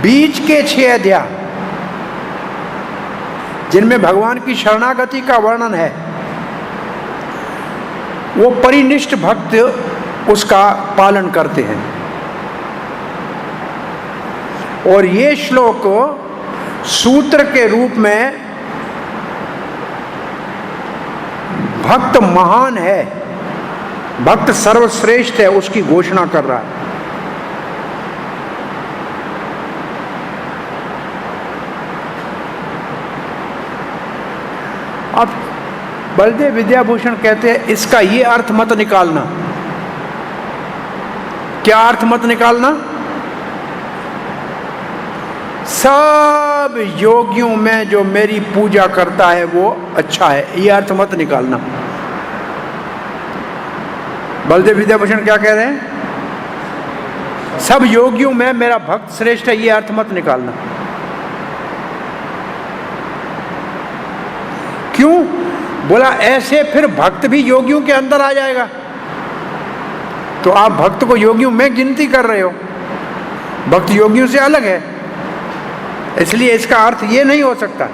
Speaker 1: बीच के 6 अध्याय जिनमें भगवान की शरणागति का वर्णन है, वो परिनिष्ठ भक्त उसका पालन करते हैं। और ये श्लोक सूत्र के रूप में भक्त महान है, भक्त सर्वश्रेष्ठ है, उसकी घोषणा कर रहा है। अब बलदेव विद्याभूषण कहते हैं इसका ये अर्थ मत निकालना। क्या अर्थ मत निकालना? सब योगियों में जो मेरी पूजा करता है वो अच्छा है, ये अर्थ मत निकालना। बलदेव विद्याभूषण क्या कह रहे हैं? सब योगियों में मेरा भक्त श्रेष्ठ है, ये अर्थ मत निकालना। क्यों? बोला ऐसे फिर भक्त भी योगियों के अंदर आ जाएगा, तो आप भक्त को योगियों में गिनती कर रहे हो, भक्त योगियों से अलग है, इसलिए इसका अर्थ ये नहीं हो सकता।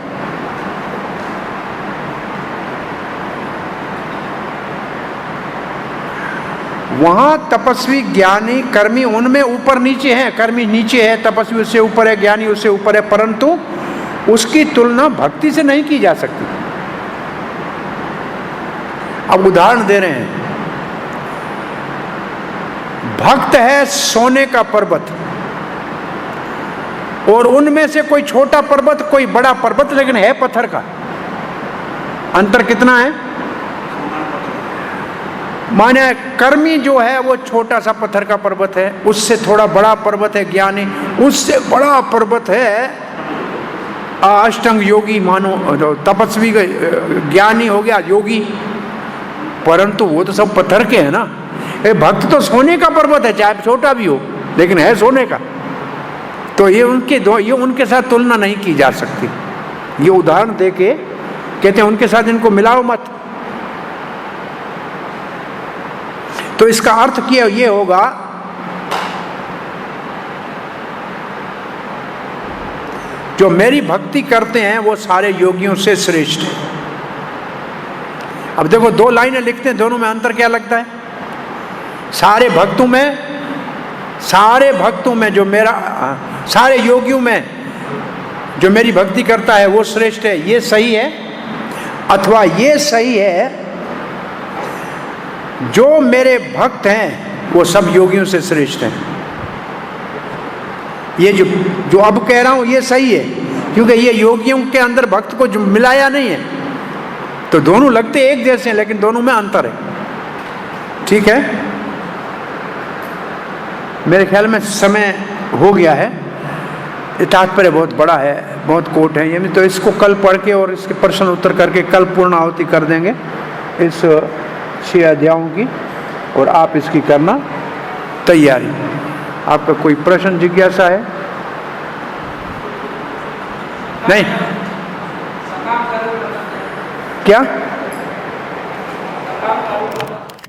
Speaker 1: वहां तपस्वी, ज्ञानी, कर्मी उनमें ऊपर नीचे है। कर्मी नीचे है, तपस्वी उससे ऊपर है, ज्ञानी उससे ऊपर है, परंतु उसकी तुलना भक्ति से नहीं की जा सकती। अब उदाहरण दे रहे हैं, भक्त है सोने का पर्वत, और उनमें से कोई छोटा पर्वत कोई बड़ा पर्वत, लेकिन है पत्थर का। अंतर कितना है? माने कर्मी जो है वो छोटा सा पत्थर का पर्वत है, उससे थोड़ा बड़ा पर्वत है ज्ञानी, उससे बड़ा पर्वत है अष्टांग योगी, मानो तपस्वी ज्ञानी हो गया योगी, परंतु वो तो सब पत्थर के हैं ना। भक्त तो सोने का पर्वत है, चाहे छोटा भी हो, लेकिन है सोने का। तो ये उनके साथ तुलना नहीं की जा सकती। ये उदाहरण देके कहते हैं उनके साथ इनको मिलाओ मत। तो इसका अर्थ क्या ये होगा, जो मेरी भक्ति करते हैं वो सारे योगियों से श्रेष्ठ है। अब देखो 2 लाइनें लिखते हैं, दोनों में अंतर क्या लगता है? सारे भक्तों में जो मेरा, सारे योगियों में जो मेरी भक्ति करता है वो श्रेष्ठ है, ये सही है। अथवा ये सही है, जो मेरे भक्त हैं वो सब योगियों से श्रेष्ठ हैं। ये जो अब कह रहा हूं ये सही है, क्योंकि ये योगियों के अंदर भक्त को जो मिलाया नहीं है, तो दोनों लगते एक जैसे हैं, लेकिन दोनों में अंतर है। ठीक है, मेरे ख्याल में समय हो गया है। तात्पर्य बहुत बड़ा है, बहुत कोट है, ये तो इसको कल पढ़ के और इसके प्रश्न उत्तर करके कल पूर्ण आहुति कर देंगे इस 6 अध्यायों की, और आप इसकी करना तैयारी। आपका कोई प्रश्न जिज्ञासा है? नहीं? क्या?